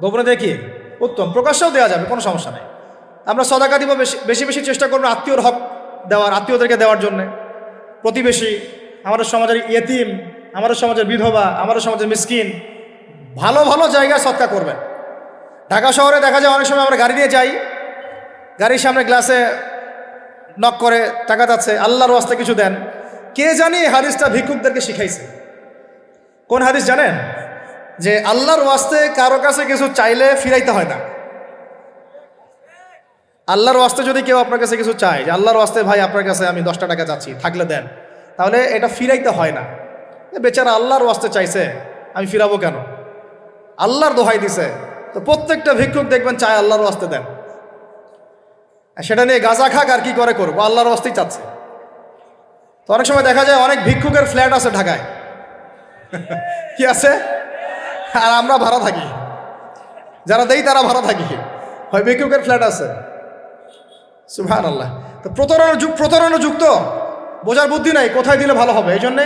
গোপনে দেওয়া কি উত্তম, প্রকাশ্যেও দেওয়া যাবে, কোনো সমস্যা নেই। আমরা সদাকা দিব বেশি বেশি চেষ্টা করবো আত্মীয়র হক দেওয়ার, আত্মীয়দেরকে দেওয়ার জন্যে, প্রতিবেশী, আমাদের সমাজের ইয়েতিম, আমাদের সমাজের বিধবা, আমাদের সমাজের মিসকিন, ভালো ভালো জায়গায় সদকা করবেন। ঢাকা শহরে দেখা যায় অনেক সময় আমরা গাড়ি নিয়ে যাই, গাড়ির সামনে গ্লাসে নক করে টাকা যাচ্ছে, আল্লাহর ওয়াস্তে কিছু দেন। কে জানি হাদিসটা ভিক্ষুকদেরকে শিখাইছে। কোন হাদিস জানেন? যে আল্লাহর ওয়াস্তে কারো কাছে কিছু চাইলে ফিরাইতে হয় না। আল্লাহর ওয়াস্তে যদি কেউ আপনার কাছে কিছু চায়, যে আল্লাহর ওয়াস্তে ভাই আপনার কাছে আমি 10টা টাকা চাচ্ছি, থাকলে দেন, তাহলে এটা ফিরাইতে হয় না। বেচারা আল্লাহর ওয়াস্তে চাইছে, আমি ফিরাবো কেন? আল্লাহর দোহাই দিছে। তো প্রত্যেকটা ভিক্ষুক দেখবেন চায় আল্লাহর ওয়াস্তে দেন, সেটা নিয়ে গাঁজা খাক আর কি করে করবো, আল্লাহর ওয়াস্তেই চাচ্ছে। তো অনেক সময় দেখা যায় অনেক ভিক্ষুকের ফ্ল্যাট আছে ঢাকায়, কি আছে, আর আমরা ভাড়া থাকি, যারা দেই তারা ভাড়া থাকি, হয় ভিক্ষুকের ফ্ল্যাট আছে। সুবহানাল্লাহ। তো প্রতারণা যুক্ত, বোঝার বুদ্ধি নাই কোথায় দিলে ভালো হবে, এই জন্যে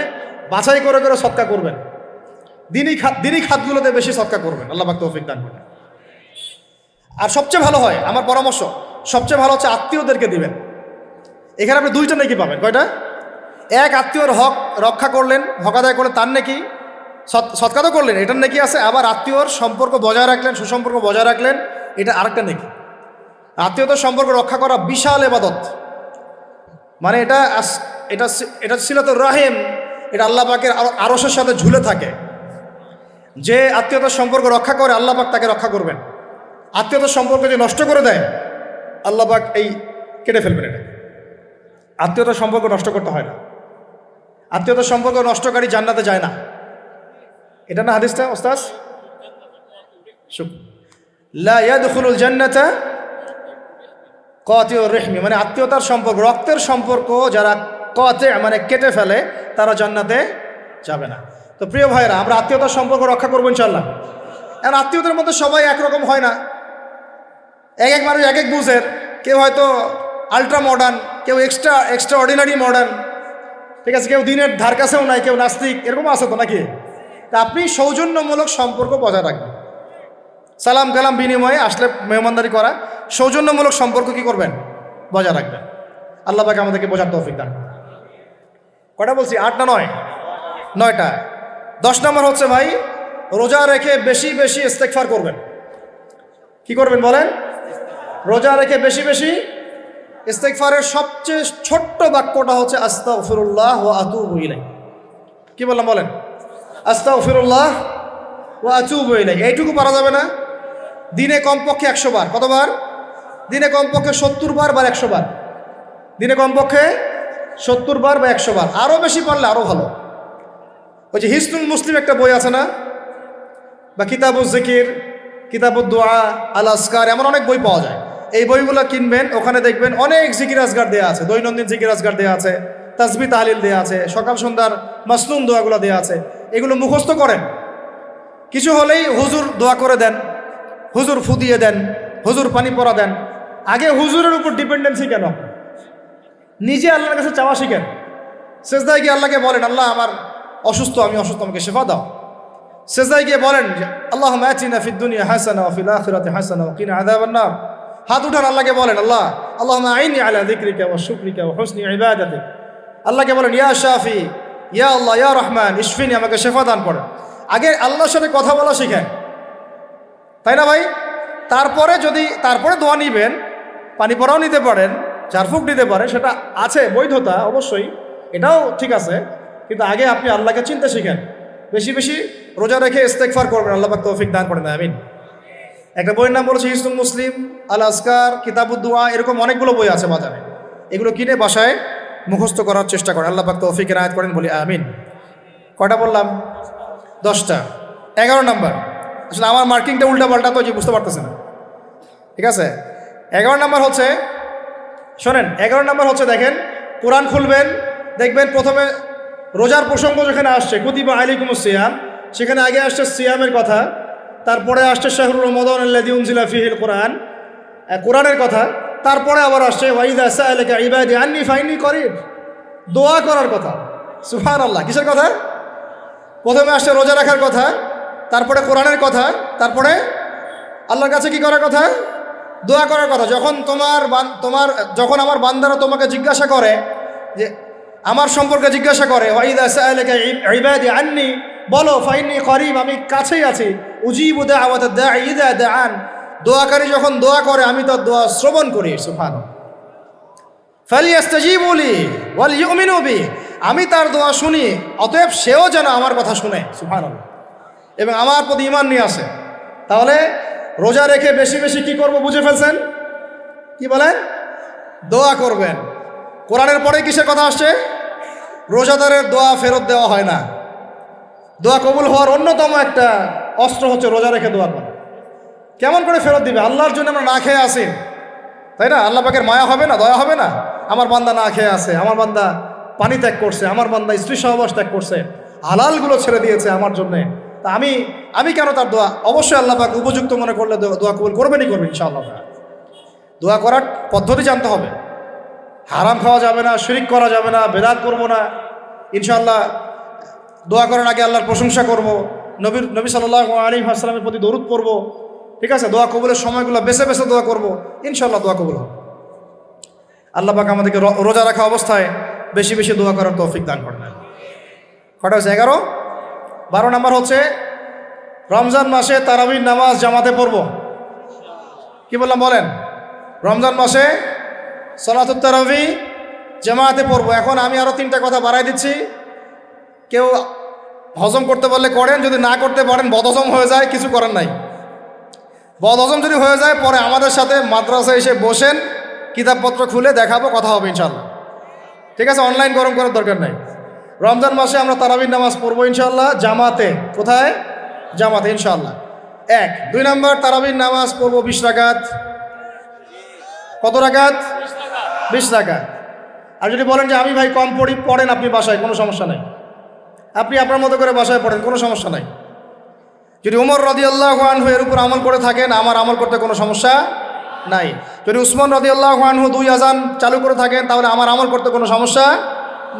বাছাই করে করে সদকা করবেন, দিনই খাতগুলোতে বেশি সদকা করবেন, আল্লাহ পাক তৌফিক দান করেন। আর সবচেয়ে ভালো হয়, আমার পরামর্শ, সবচেয়ে ভালো হচ্ছে আত্মীয়দেরকে দিবেন। এখানে আপনি 2টা নেকি পাবেন। কয়টা? এক, আত্মীয়র হক রক্ষা করলেন, হক আদায় করলেন, তার নেকি, সদকা তো করলেন, এটার নেকি আছে। আবার আত্মীয়র সম্পর্ক বজায় রাখলেন, সুসম্পর্ক বজায় রাখলেন, এটা আরেকটা নেকি। আত্মীয়তার সম্পর্ক রক্ষা করা বিশাল ইবাদত। মানে এটা সিলাতুর রাহিম, এটা আল্লাহ পাকের আরশের সাথে ঝুলে থাকে। যে আত্মীয়তার সম্পর্ক রক্ষা করে আল্লাহ পাক তাকে রক্ষা করবেন। আত্মীয়তার সম্পর্ক যে নষ্ট করে দেয় আল্লাহ পাক এই কেটে ফেলবেন। এটা আত্মীয়তার সম্পর্ক নষ্ট করতে হয় না। আত্মীয়তার সম্পর্ক নষ্টকারী জান্নাতে যায় না। এটা না হাদিসটা ওস্তাদ? লা ইয়াদখুলুল জান্নাতা কাতিউর রহমি, মানে আত্মীয়তার সম্পর্ক, রক্তের সম্পর্ক যারা কাতে মানে কেটে ফেলে তারা জান্নাতে যাবে না। তো প্রিয় ভাইরা, আমরা আত্মীয়তার সম্পর্ক রক্ষা করবো ইনশাআল্লাহ। আর আত্মীয়তার মধ্যে সবাই একরকম হয় না, এক মানুষ এক বুঝের, কেউ হয়তো আলট্রা মডার্ন, কেউ এক্সট্রা অর্ডিনারি মডার্ন, ঠিক আছে, কেউ দিনের ধার কাছেও নাই, কেউ নাস্তিক, এরকম আছে তো নাকি? তা আপনি সৌজন্যমূলক সম্পর্ক বজায় রাখবেন। সালাম কালাম বিনিময়ে আসলে মেহমানদারি করা, সৌজন্যমূলক সম্পর্ক কি করবেন? বজায় রাখবেন। আল্লাহ পাক আমাদেরকে বোঝার তৌফিক দান। কটা বলছি? 8 না 9? 9টা। 10 নম্বর হচ্ছে ভাই, রোজা রেখে বেশি বেশি ইস্তেগফার করবেন। কি করবেন বলেন? রোজা রেখে বেশি বেশি ইস্তেগফারের সবচেয়ে ছোট্ট বাক্যটা হচ্ছে আস্তাগফিরুল্লাহ ওয়া আতুবু ইলাইহি। কি বললাম বলেন? আস্তাগফিরুল্লাহ ওয়া আতুবু ইলাইহি। এইটুকু পারা যাবে না? দিনে কমপক্ষে 100 বার। কতবার? দিনে কমপক্ষে 70 বার বা 100 বার। দিনে কমপক্ষে 70 বার বা 100 বার। আরও বেশি পারলে আরও ভালো। ওই যে হিসনুল মুসলিম একটা বই আছে না, বা কিতাবুজ জিকির, কিতাবুদ দোয়া, আল আসকার, এমন অনেক বই পাওয়া যায়। এই বইগুলো কিনবেন, ওখানে দেখবেন অনেক জিকির আজগার দেওয়া আছে, দৈনন্দিন জিকির আজগার দেওয়া আছে, তাসবিহ তাহলিল দেওয়া আছে, সকাল সন্ধ্যার মাসনুন দোয়াগুলো দেওয়া আছে। এগুলো মুখস্থ করেন। কিছু হলেই হুজুর দোয়া করে দেন, হুজুর ফু দিয়ে দেন, হুজুর পানি পরা দেন। আগে হুজুরের উপর ডিপেন্ডেন্সি কেন? নিজে আল্লাহর কাছে চাওয়া শিখেন। সেজদায় গিয়ে আল্লাহকে বলেন, আল্লাহ আমার অসুস্থ, আমি অসুস্থ, আমাকে শেফা দাও। সেজদায় গিয়ে বলেন, আল্লাহুম্মা আতিনা ফিদ দুনিয়া হাসানা ওয়া ফিল আখিরাতি হাসানা ওয়া কিনা আযাবান নার। হাত উঠান, আল্লাহকে বলেন, আল্লাহ আল্লাহুম্মা আইনি আলা যিকরিকা ওয়া শুকরিকা ওয়া হুসনি ইবাদাতিক। আল্লাহকে বলেন, ইয়া শাফি, ইয়া আল্লাহ, ইয়া রহমান, ইশফিনি, আমাকে শেফা দান করেন। আগে আল্লাহর সাথে কথা বলা শিখেন, তাই না ভাই? তারপরে দোয়া নিবেন, পানি পরাও নিতে পারেন, ঝাড়ফুঁক নিতে পারেন, সেটা আছে বৈধতা অবশ্যই, এটাও ঠিক আছে। কিন্তু আগে আপনি আল্লাহকে চিনতে শিখেন, বেশি বেশি রোজা রেখে ইস্তেগফার করবেন, আল্লাহ পাক তৌফিক দান করেন, আমিন। একটা বইয়ের নাম বলেছে হিসনুল মুসলিম, আল আজকার, কিতাবুদ্দুয়া, এরকম অনেকগুলো বই আছে বাজারে। এগুলো কিনে বাসায় মুখস্থ করার চেষ্টা করেন, আল্লাহ পাক তৌফিক এনায়েত করেন, বলি আমিন। কয়টা বললাম? 10টা। 11 নাম্বার, আসলে আমার মার্কিংটা উল্টা পাল্টা তো যে বুঝতে পারতেছে না, ঠিক আছে। 11 নাম্বার হচ্ছে, শোনেন, 11 নাম্বার হচ্ছে, দেখেন কোরআন খুলবেন, দেখবেন প্রথমে রোজার প্রসঙ্গ যেখানে আসছে কুতিবা আলাইকুমুস সিয়াম, সেখানে আগে আসছে সিয়ামের কথা, তারপরে আসছে শাহরুর রমাদান আল্লাযী উনজিলা ফীহিল কোরআন, কোরআনের কথা, তারপরে আবার আসছে ওয়াইদা সাআলাকা ইবাদি আন্নী ফাইন্নী করিব, দোয়া করার কথা। সুবহানাল্লাহ, কিসের কথা? প্রথমে আসছে রোজা রাখার কথা, তারপরে কোরআনের কথা, তারপরে আল্লাহর কাছে কি করার কথা? দোয়া করার কথা। যখন আমার বান্দারা তোমাকে জিজ্ঞাসা করে, যে আমার সম্পর্কে জিজ্ঞাসা করে, ওয়াইদা সাআলাকা ইবাদি আন্নী, বলো ফাইন্নী করিব, আমি কাছেই আছি, উজিবু দাওয়াতাদ দাঈ ইযা দাআন, দোয়াকারী যখন দোয়া করে আমি তার দোয়া শ্রবণ করি। সুবহানাল্লাহ। ফালিয়াস্তাজিবু লি ওয়াল ইউমিনু বি, আমি তার দোয়া শুনি, অতএব সেও যেন আমার কথা শুনে। সুবহানাল্লাহ। এবং আমার প্রতি ঈমান নিয়ে আসে। তাহলে রোজা রেখে বেশি বেশি কি করব বুঝে ফেলছেন? কি বলেন? দোয়া করবেন। কোরআনের পরে কিসের কথা আসছে? রোজাদারের দোয়া ফেরত দেওয়া হয় না। দোয়া কবুল হওয়ার অন্যতম একটা অস্ত্র হচ্ছে রোজা রেখে দোয়া করা। কেমন করে ফেরত দিবে? আল্লাহর জন্য আমরা না খেয়ে আসি, তাই না? আল্লাহ পাকের মায়া হবে না, দয়া হবে না? আমার বান্দা না খেয়ে আছে, আমার বান্দা পানি ত্যাগ করছে, আমার বান্দা স্ত্রী সহবাস ত্যাগ করছে, হালালগুলো ছেড়ে দিয়েছে আমার জন্যে, তা আমি কেন তার দোয়া? অবশ্যই আল্লাহ পাক উপযুক্ত মনে করলে দোয়া কবুল করবেনই করবেন ইনশাআল্লাহ। দোয়া করার পদ্ধতি জানতে হবে। হারাম খাওয়া যাবে না, শিরিক করা যাবে না, বেদাত করবো না। ইনশাআল্লাহ দোয়া করার আগে আল্লাহর প্রশংসা করব, নবী সাল্লাল্লাহু আলাইহি ওয়াসাল্লামের প্রতি দরুদ পড়ব, ঠিক আছে। দোয়া কবুলের সময়গুলো বেছে বেছে দোয়া করব, ইনশাআল্লাহ দোয়া কবুল হবে। আল্লাহ পাক আমাদেরকে রোজা রাখা অবস্থায় বেশি বেশি দোয়া করার তৌফিক দান করেন। কটা হচ্ছে? 11। 12 নাম্বার হচ্ছে রমজান মাসে তারাবির নামাজ জামাতে পড়ব। কি বললাম বলেন? রমজান মাসে সালাতুত তারাবি জামাতে পড়ব। এখন আমি আরও 3টা কথা বাড়াই দিচ্ছি। কেউ হজম করতে পারলে করেন, যদি না করতে পারেন বদহজম হয়ে যায়, কিছু করার নাই। বদহজম যদি হয়ে যায়, পরে আমাদের সাথে মাদ্রাসায় এসে বসেন, কিতাবপত্র খুলে দেখাবো, কথা হবে ইনশাল্লাহ, ঠিক আছে। অনলাইন গরম করার দরকার নাই। রমজান মাসে আমরা তারাবির নামাজ পড়বো ইনশাল্লাহ জামাতে। কোথায়? জামাতে ইনশাল্লাহ। 1। 2 নম্বর, তারাবির নামাজ পড়বো 20 রাকাত। কত রাকাত? 20 রাকাত। আর যদি বলেন যে আমি ভাই কম পড়েন আপনি বাসায়, কোনো সমস্যা নাই, আপনি আপনার মতো করে বাসায় পড়েন, কোনো সমস্যা নাই। যদি উমর রাদিয়াল্লাহু আনহু এর উপর আমল করে থাকেন, আমার আমল করতে কোনো সমস্যা নাই। যদি উসমান রাদিয়াল্লাহু আনহু 2 আযান চালু করে থাকেন, তাহলে আমার আমল করতে কোনো সমস্যা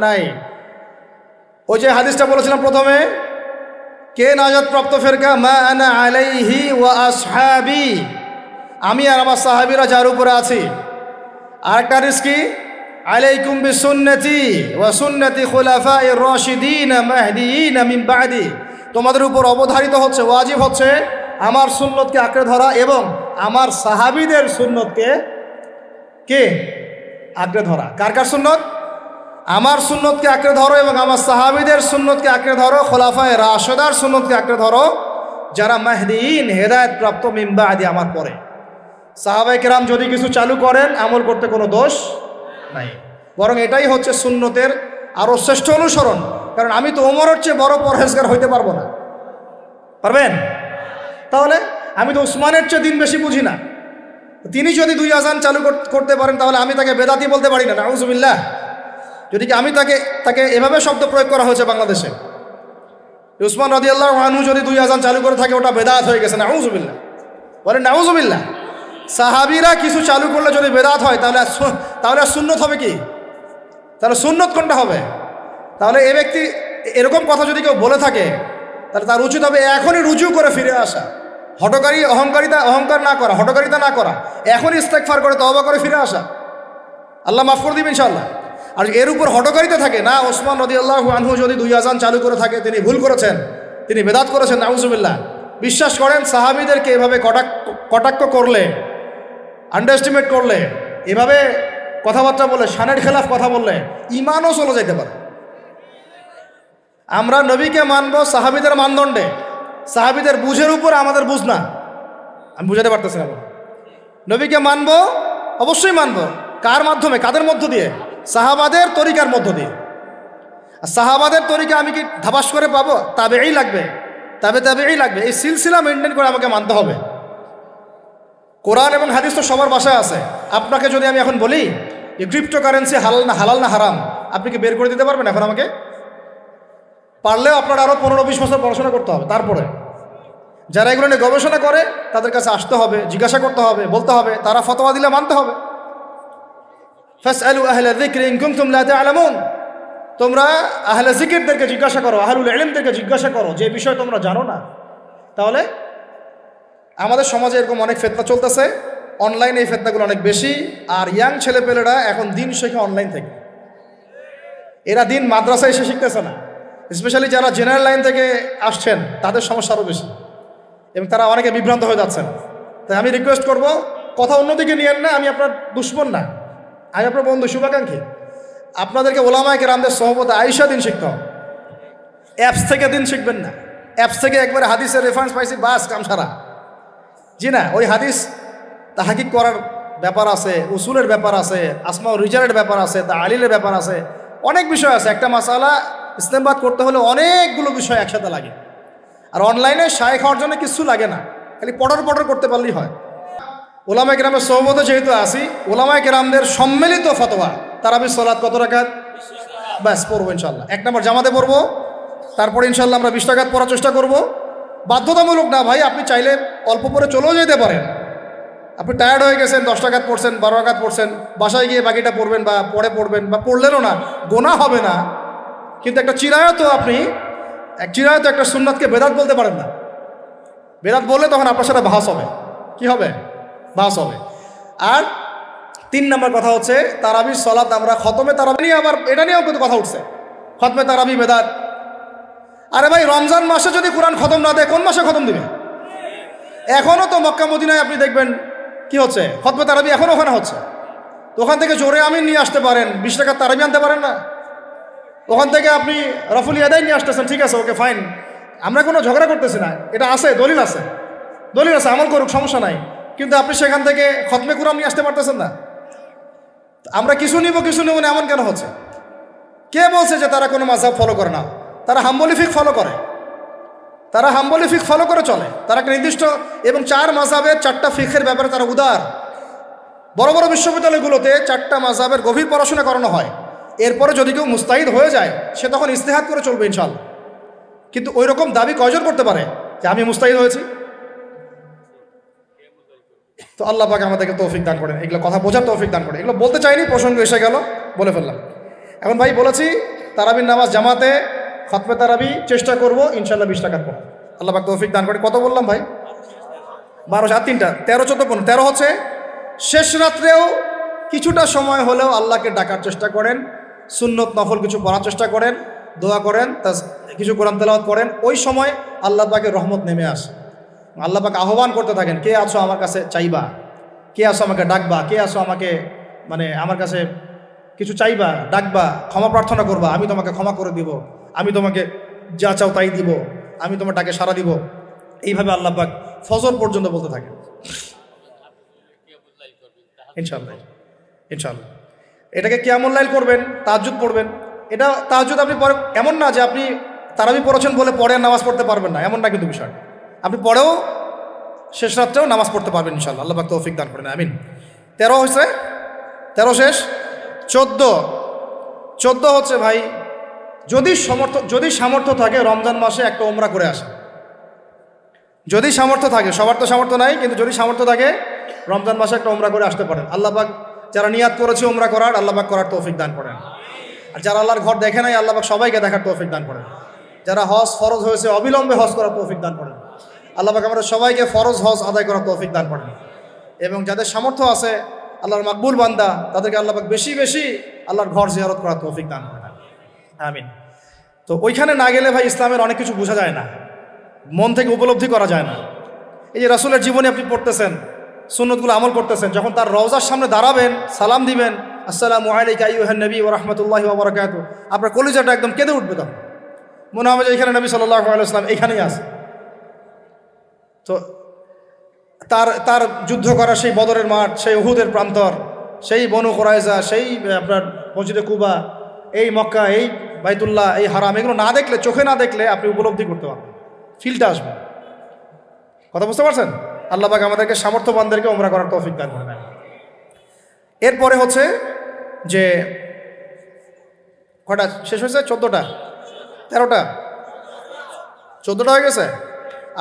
নাই। ওই যে হাদিসটা বলেছিলাম প্রথমে, কে নাজাত প্রাপ্ত ফেরকা? মা আনা আলাইহি ওয়া আসহাবি, আমি আর আমার সাহাবীরা যার উপরে আছি। আরেকটা হাদিস কি? আলাইকুম বিসুন্নতি ওয়া সুন্নতি খুলাফায়ে রাশিদিন মাহদিয়িন মিন বাদি, তোমাদের উপর অবধারিত হচ্ছে, ওয়াজিব হচ্ছে আমার সুন্নতকে আঁকড়ে ধরা এবং আমার সাহাবীদের সুন্নতকে আঁকড়ে ধরা। কার কার সুন্নত? আমার সুন্নতকে আঁকড়ে ধরো এবং আমার সাহাবীদের সুন্নতকে আঁকড়ে ধরো, খোলাফায়ে রাশেদার সুন্নতকে আঁকড়ে ধরো, যারা মাহদিয়িন হেদায়েত প্রাপ্ত মিন বাদি, আমার পরে। সাহাবায়ে কেরাম যদি কিছু চালু করেন, আমল করতে কোনো দোষ নাই, বরং এটাই হচ্ছে সুন্নতের আরও শ্রেষ্ঠ অনুসরণ। কারণ আমি তো ওমরের চেয়ে বড় পরহেজগার হইতে পারবো না। পারবেন? তাহলে আমি তো উসমানের চেয়ে দিন বেশি বুঝি না। তিনি যদি 2 আযান চালু করতে পারেন, তাহলে আমি তাকে বেদাতি বলতে পারি না, নাউযুবিল্লাহ। যদি কি আমি তাকে এভাবে শব্দ প্রয়োগ করা হয়েছে বাংলাদেশে, উসমান রাদিয়াল্লাহু আনহু যদি 2 আযান চালু করে থাকে, ওটা বেদাত হয়ে গেছে, নাউযুবিল্লাহ। বলেন নাউযুবিল্লাহ। সাহাবীরা কিছু চালু করলে যদি বেদাত হয়, তাহলে সুন্নত হবে কি? তাহলে সুন্নত কোনটা হবে? তাহলে এ ব্যক্তি এরকম কথা যদি কেউ বলে থাকে, তাহলে তার উচিত হবে এখনই রুজু করে ফিরে আসা, অহংকার না করা, হঠকারিতা না করা, এখনই ইস্তেগফার করে তওবা করে ফিরে আসা। আল্লাহ মাফ করে দিবেন ইনশাআল্লাহ। আর এর উপর হঠকারিতা থাকে না, ওসমান রাদিয়াল্লাহু আনহু যদি 2 আযান চালু করে থাকে, তিনি ভুল করেছেন, তিনি বেদাত করেছেন, নাউযুবিল্লাহ। বিশ্বাস করেন, সাহাবীদেরকে এভাবে কটাক্ষ করলে, আন্ডারএস্টিমেট করলে, এভাবে কথাবার্তা বলে, শানের খেলাফ কথা বললে, ঈমানও চলে যেতে পারে। আমরা নবীকে মানবো সাহাবীদের মানদণ্ডে, সাহাবীদের বুঝের উপর আমাদের বুঝ না। আমি বুঝাতে পারতেছি না। নবীকে মানবো, অবশ্যই মানবো। কার মাধ্যমে? কাদের মধ্য দিয়ে? সাহাবাদের তরিকার মধ্য দিয়ে। আর সাহাবাদের তরিকা আমি কি ধাবাস করে পাবো? তাবেই লাগবে, তাবেই লাগবে। এই সিলসিলা মেনটেন করে আমাকে মানতে হবে। কোরআন এবং হাদিস তো সবার বাসায় আছে। আপনাকে যদি আমি এখন বলি যে ক্রিপ্টোকারেন্সি হালাল না হারাম, আপনি কি বের করে দিতে পারবেন এখন আমাকে? পারলেও আপনার আরও 15-20 বছর পড়াশোনা করতে হবে। তারপরে যারা এগুলো নিয়ে গবেষণা করে তাদের কাছে আসতে হবে, জিজ্ঞাসা করতে হবে, বলতে হবে, তারা ফতোয়া দিলে মানতে হবে। ফাসআলু আহলা যিকরি ইন কুনতুম লা তা'লামুন। তোমরা আহলে জিকিরদেরকে জিজ্ঞাসা করো, আহলুল ইলমদেরকে জিজ্ঞাসা করো যে বিষয় তোমরা জানো না। তাহলে আমাদের সমাজে এরকম অনেক ফিতনা চলতেছে, অনলাইনে এই ফিতনাগুলো অনেক বেশি। আর ইয়াং ছেলেপেলেরা এখন দিন শেখে অনলাইন থেকে। এরা দিন মাদ্রাসায় এসে শিখতেছে না। স্পেশালি যারা জেনারেল লাইন থেকে আসছেন তাদের সমস্যা আরও বেশি, এবং তারা অনেকে বিভ্রান্ত হয়ে যাচ্ছেন। তাই আমি রিকোয়েস্ট করব, কথা অন্যদিকে নিয়েন না। আমি আপনার দুশ্মন না, আমি আপনার বন্ধু, শুভাকাঙ্ক্ষী। আপনাদেরকে ওলামায়ে কেরামদের সহবতে আইসা দিন শিখতে হবে। অ্যাপস থেকে দিন শিখবেন না। অ্যাপস থেকে একবারে হাদিসের রেফারেন্স পাইছি, বাস কাম সারা। জি না, ওই হাদিস তাহাকিক করার ব্যাপার আছে, উসুলের ব্যাপার আছে, আসমা ও রিজালের ব্যাপার আছে, তা আলিলের ব্যাপার আছে, অনেক বিষয় আছে। একটা মাসালা ইস্তেমবাদ করতে হলে অনেকগুলো বিষয় একসাথে লাগে। আর অনলাইনে শায়েখ হওয়ার জন্য কিছু লাগে না, খালি পটর করতে পারলেই হয়। ওলামায়ে কেরামের সহবতে যেহেতু আসি, ওলামায়ে কেরামদের সম্মিলিত ফতোয়া, তারাবির সালাত কত রাকাত? ব্যাস পড়বো ইনশাল্লাহ। 1 নম্বর জামাতে পড়বো, তারপরে ইনশাল্লাহ আমরা 20 রাকাত পড়ার চেষ্টা করব। বাধ্যতামূলক না ভাই, আপনি চাইলে অল্প পরে চলেও যেতে পারেন। আপনি টায়ার্ড হয়ে গেছেন, 10 রাকাত পড়ছেন, 12 রাকাত পড়ছেন, বাসায় গিয়ে বাকিটা পড়বেন বা পরে পড়বেন, বা পড়লেনও না, গোনা হবে না। কিন্তু একটা চিরায়ত, আপনি চিরায়ত একটা সুন্নাতকে বেদাত বলতে পারেন না। বেদাত বললে তখন আপনার সাথে বাহাস হবে। কি হবে? বাহাস হবে। আর 3 নম্বর কথা হচ্ছে তারাবির সালাত আমরা খতমে তারাবি নিয়ে, আবার এটা নিয়েও কিন্তু কথা উঠছে, খতমে তারাবি বেদাত। আরে ভাই, রমজান মাসে যদি কোরআন খতম না দেয়, কোন মাসে খতম দিবে? এখনও তো মক্কা মদিনায় আপনি দেখবেন কি হচ্ছে, খতমে তারাবি এখনও ওখানে হচ্ছে। তো ওখান থেকে জোরে আমিন নিয়ে আসতে পারেন, 20 টাকার তারাবি আনতে পারেন না? ওখান থেকে আপনি রফুল ইয়াদাই নিয়ে আসতেছেন, ঠিক আছে, ওকে ফাইন, আমরা কোনো ঝগড়া করতেছি না, এটা আছে, দলিল আছে, আমল করুক, সমস্যা নাই। কিন্তু আপনি সেখান থেকে খতমে কুরআন নিয়ে আসতে পারতেছেন না। আমরা কিছু নিব না, এমন কেন হচ্ছে? কে বলছে যে তারা কোনো মাযহাব ফলো করে না? তারা হাম্বলি ফিক ফলো করে, চলে। তারা একটা নির্দিষ্ট, এবং 4 মাযহাবের 4টা ফিকের ব্যাপারে তারা উদার। বড় বড় বিশ্ববিদ্যালয়গুলোতে 4টা মাযহাবের গভীর পড়াশোনা করানো হয়। এরপরে যদি কেউ মুস্তাহিদ হয়ে যায়, সে তখন ইজতিহাদ করে চলবে ইনশাআল্লাহ। কিন্তু ওই রকম দাবি কয়জন করতে পারে যে আমি মুস্তাহিদ হয়েছি? তো আল্লাহ পাক আমাদেরকে তৌফিক দান করেন, এগুলো কথা বোঝার তৌফিক দান করেন। এগুলো বলতে চাইনি, প্রসঙ্গ এসে গেল, বলে ফেললাম। এখন ভাই বলেছি তারাবির নামাজ জামাতে, খতমে তারাবি চেষ্টা করব ইনশাআল্লাহ 20 টাকা পড়া। আল্লাহ পাক তৌফিক দান করেন। কত বললাম ভাই? 12, 7, 3টা, 13, 14, 15। 13 হচ্ছে শেষ রাত্রেও কিছুটা সময় হলেও আল্লাহকে ডাকার চেষ্টা করেন, সুন্নত নফল কিছু পড়ার চেষ্টা করেন, দোয়া করেন, কিছু কোরআন তেলাওয়াত করেন। ওই সময় আল্লাহ পাকের রহমত নেমে আসে। আল্লাহ পাক আহ্বান করতে থাকেন, কে আছো আমার কাছে চাইবা, কে আছো আমাকে ডাকবা, কে আছো আমাকে আমার কাছে কিছু চাইবা, ডাকবা, ক্ষমা প্রার্থনা করবা, আমি তোমাকে ক্ষমা করে দিব, আমি তোমাকে যা চাও তাই দিব, আমি তোমার ডাকে সাড়া দিব। এইভাবে আল্লাহ পাক ফজর পর্যন্ত বলতে থাকেন। ইনশাআল্লাহ এটাকে কিয়ামুল লাইল করবেন, তাহাজ্জুদ পড়বেন। এটা তাহাজ্জুদ আপনি পরে, এমন না যে আপনি তারাবি পড়েছেন বলে পরে নামাজ পড়তে পারবেন না, এমন না কিন্তু বিষয়। আপনি পরেও শেষ রাত্রেও নামাজ পড়তে পারবেন ইনশাআল্লাহ। আল্লাহ পাক তৌফিক দান করেন, আমিন। 13 হয়েছে, 13 শেষ। 14 হচ্ছে ভাই, যদি সামর্থ্য থাকে রমজান মাসে একটা ওমরা করে আসে। যদি সামর্থ্য থাকে, সবার তো সামর্থ্য নাই, কিন্তু যদি সামর্থ্য থাকে রমজান মাসে একটা ওমরা করে আসতে পারেন। আল্লাহ পাক যারা নিয়াত করেছে ওমরা করার, আল্লাহ পাক করার তৌফিক দান করেন। আর যারা আল্লাহর ঘর দেখে নাই, আল্লাহ পাক সবাইকে দেখার তৌফিক দান করেন। যারা হজ ফরজ হয়েছে অবিলম্বে হজ করার তৌফিক দান করেন। আল্লাহ পাক আমাদের সবাইকে ফরজ হজ আদায় করার তৌফিক দান করেন। এবং যাদের সামর্থ্য আছে, আল্লাহর মাকবুল বান্দা, তাদেরকে আল্লাহ পাক বেশি বেশি আল্লাহর ঘর জিয়ারত করার তৌফিক দান করেন, আমিন। তো ওইখানে না গেলে ভাই ইসলামের অনেক কিছু বোঝা যায় না, মন থেকে উপলব্ধি করা যায় না। এই যে রাসূলের জীবনী আপনি পড়তেছেন, সুন্নতগুলো আমল করতেছেন, যখন তার রওজার সামনে দাঁড়াবেন, সালাম দিবেন, আসসালামু আলাইকা আইয়ুহান নবী ওয়া রাহমাতুল্লাহি ওয়া বারাকাতুহু, আপনার কলিজাটা একদম কেঁদে উঠবে। তখন মনে হবে যে এখানে নবী সাল্লাল্লাহু আলাইহি ওয়াসাল্লাম এখানেই আছে। তো তার তার যুদ্ধ করা সেই বদরের মাঠ, সেই উহুদের প্রান্তর, সেই বনু কুরাইজা, সেই আপনার মসজিদে কুবা, এই মক্কা, এই বাইতুল্লাহ, এই হারাম, এগুলো না দেখলে, চোখে না দেখলে আপনি উপলব্ধি করতে পারবেন, ফিলটা আসবে। কথা বুঝতে পারছেন? আল্লাহ পাক আমাদেরকে সামর্থ্যবানদেরকে উমরা করার তৌফিক দান করে দেন। এরপরে হচ্ছে যে কটা শেষ হয়েছে? 14টা 13টা 14টা হয়ে গেছে।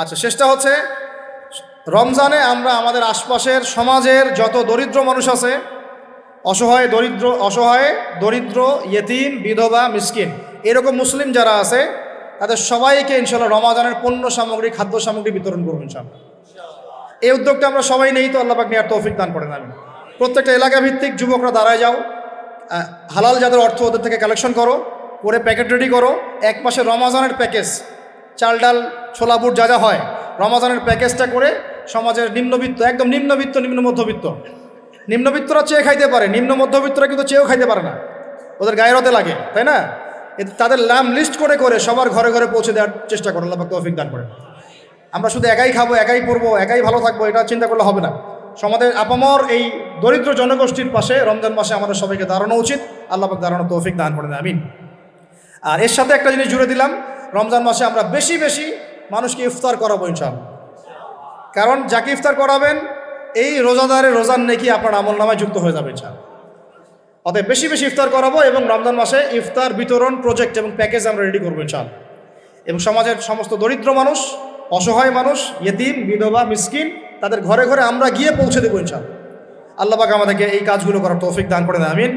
আচ্ছা, শেষটা হচ্ছে রমজানে আমরা আমাদের আশপাশের সমাজের যত দরিদ্র মানুষ আছে, অসহায় দরিদ্র ইয়েতিম, বিধবা, মিসকিন, এরকম মুসলিম যারা আছে তাদের সবাইকে ইনশাল্লাহ রমজানের পণ্য সামগ্রী, খাদ্য সামগ্রী বিতরণ করবো ইনশাল্লাহ। এই উদ্যোগটা আমরা সবাই নেই, তো আল্লাহ পাক নেওয়ার তৌফিক দান করেন। আমি প্রত্যেকটা এলাকা ভিত্তিক যুবকরা দাঁড়ায় যাও, হালাল যাদের অর্থ ওদের থেকে কালেকশন করো, করে প্যাকেট রেডি করো। এক মাসে রমজানের প্যাকেজ, চাল ডাল ছোলা বুট যা যা হয়, রমজানের প্যাকেজটা করে সমাজের নিম্নবিত্ত, একদম নিম্নবিত্ত, নিম্ন মধ্যবিত্ত, নিম্নবিত্তরা চেয়ে খাইতে পারে, নিম্ন মধ্যবিত্তরা কিন্তু চেয়েও খাইতে পারে না, ওদের গায়ের হতে লাগে, তাই না? তাদের নাম লিস্ট করে করে সবার ঘরে ঘরে পৌঁছে দেওয়ার চেষ্টা করো। আল্লাহ পাক তৌফিক দান করেন। আমরা শুধু একাই খাবো, একাই পড়বো, একাই ভালো থাকবো, এটা চিন্তা করলে হবে না। সমাজের আপামর এই দরিদ্র জনগোষ্ঠীর পাশে রমজান মাসে আমাদের সবাইকে দাঁড়ানো উচিত। আল্লাহ পাক দাঁড়ানো তৌফিক দান করেন, আমিন। আর এর সাথে একটা জিনিস জুড়ে দিলাম, রমজান মাসে আমরা বেশি বেশি মানুষকে ইফতার করাবো ইনশাআল্লাহ। কারণ যাকে ইফতার করাবেন এই রোজাদারের রোজার নেকি আপনার আমল নামায় যুক্ত হয়ে যাবে ইনশাআল্লাহ। অতএব বেশি বেশি ইফতার করাবো এবং রমজান মাসে ইফতার বিতরণ প্রজেক্ট এবং প্যাকেজ আমরা রেডি করবো ইনশাআল্লাহ। এবং সমাজের সমস্ত দরিদ্র মানুষ, অসহায় মানুষ, ইয়েতিম, বিধবা, মিসকিন, তাদের ঘরে ঘরে আমরা গিয়ে পৌঁছে দেবো ইনশাআল্লাহ। আল্লাহ পাক আমাদেরকে এই কাজগুলো করার তৌফিক দান করে দেন, আমিন।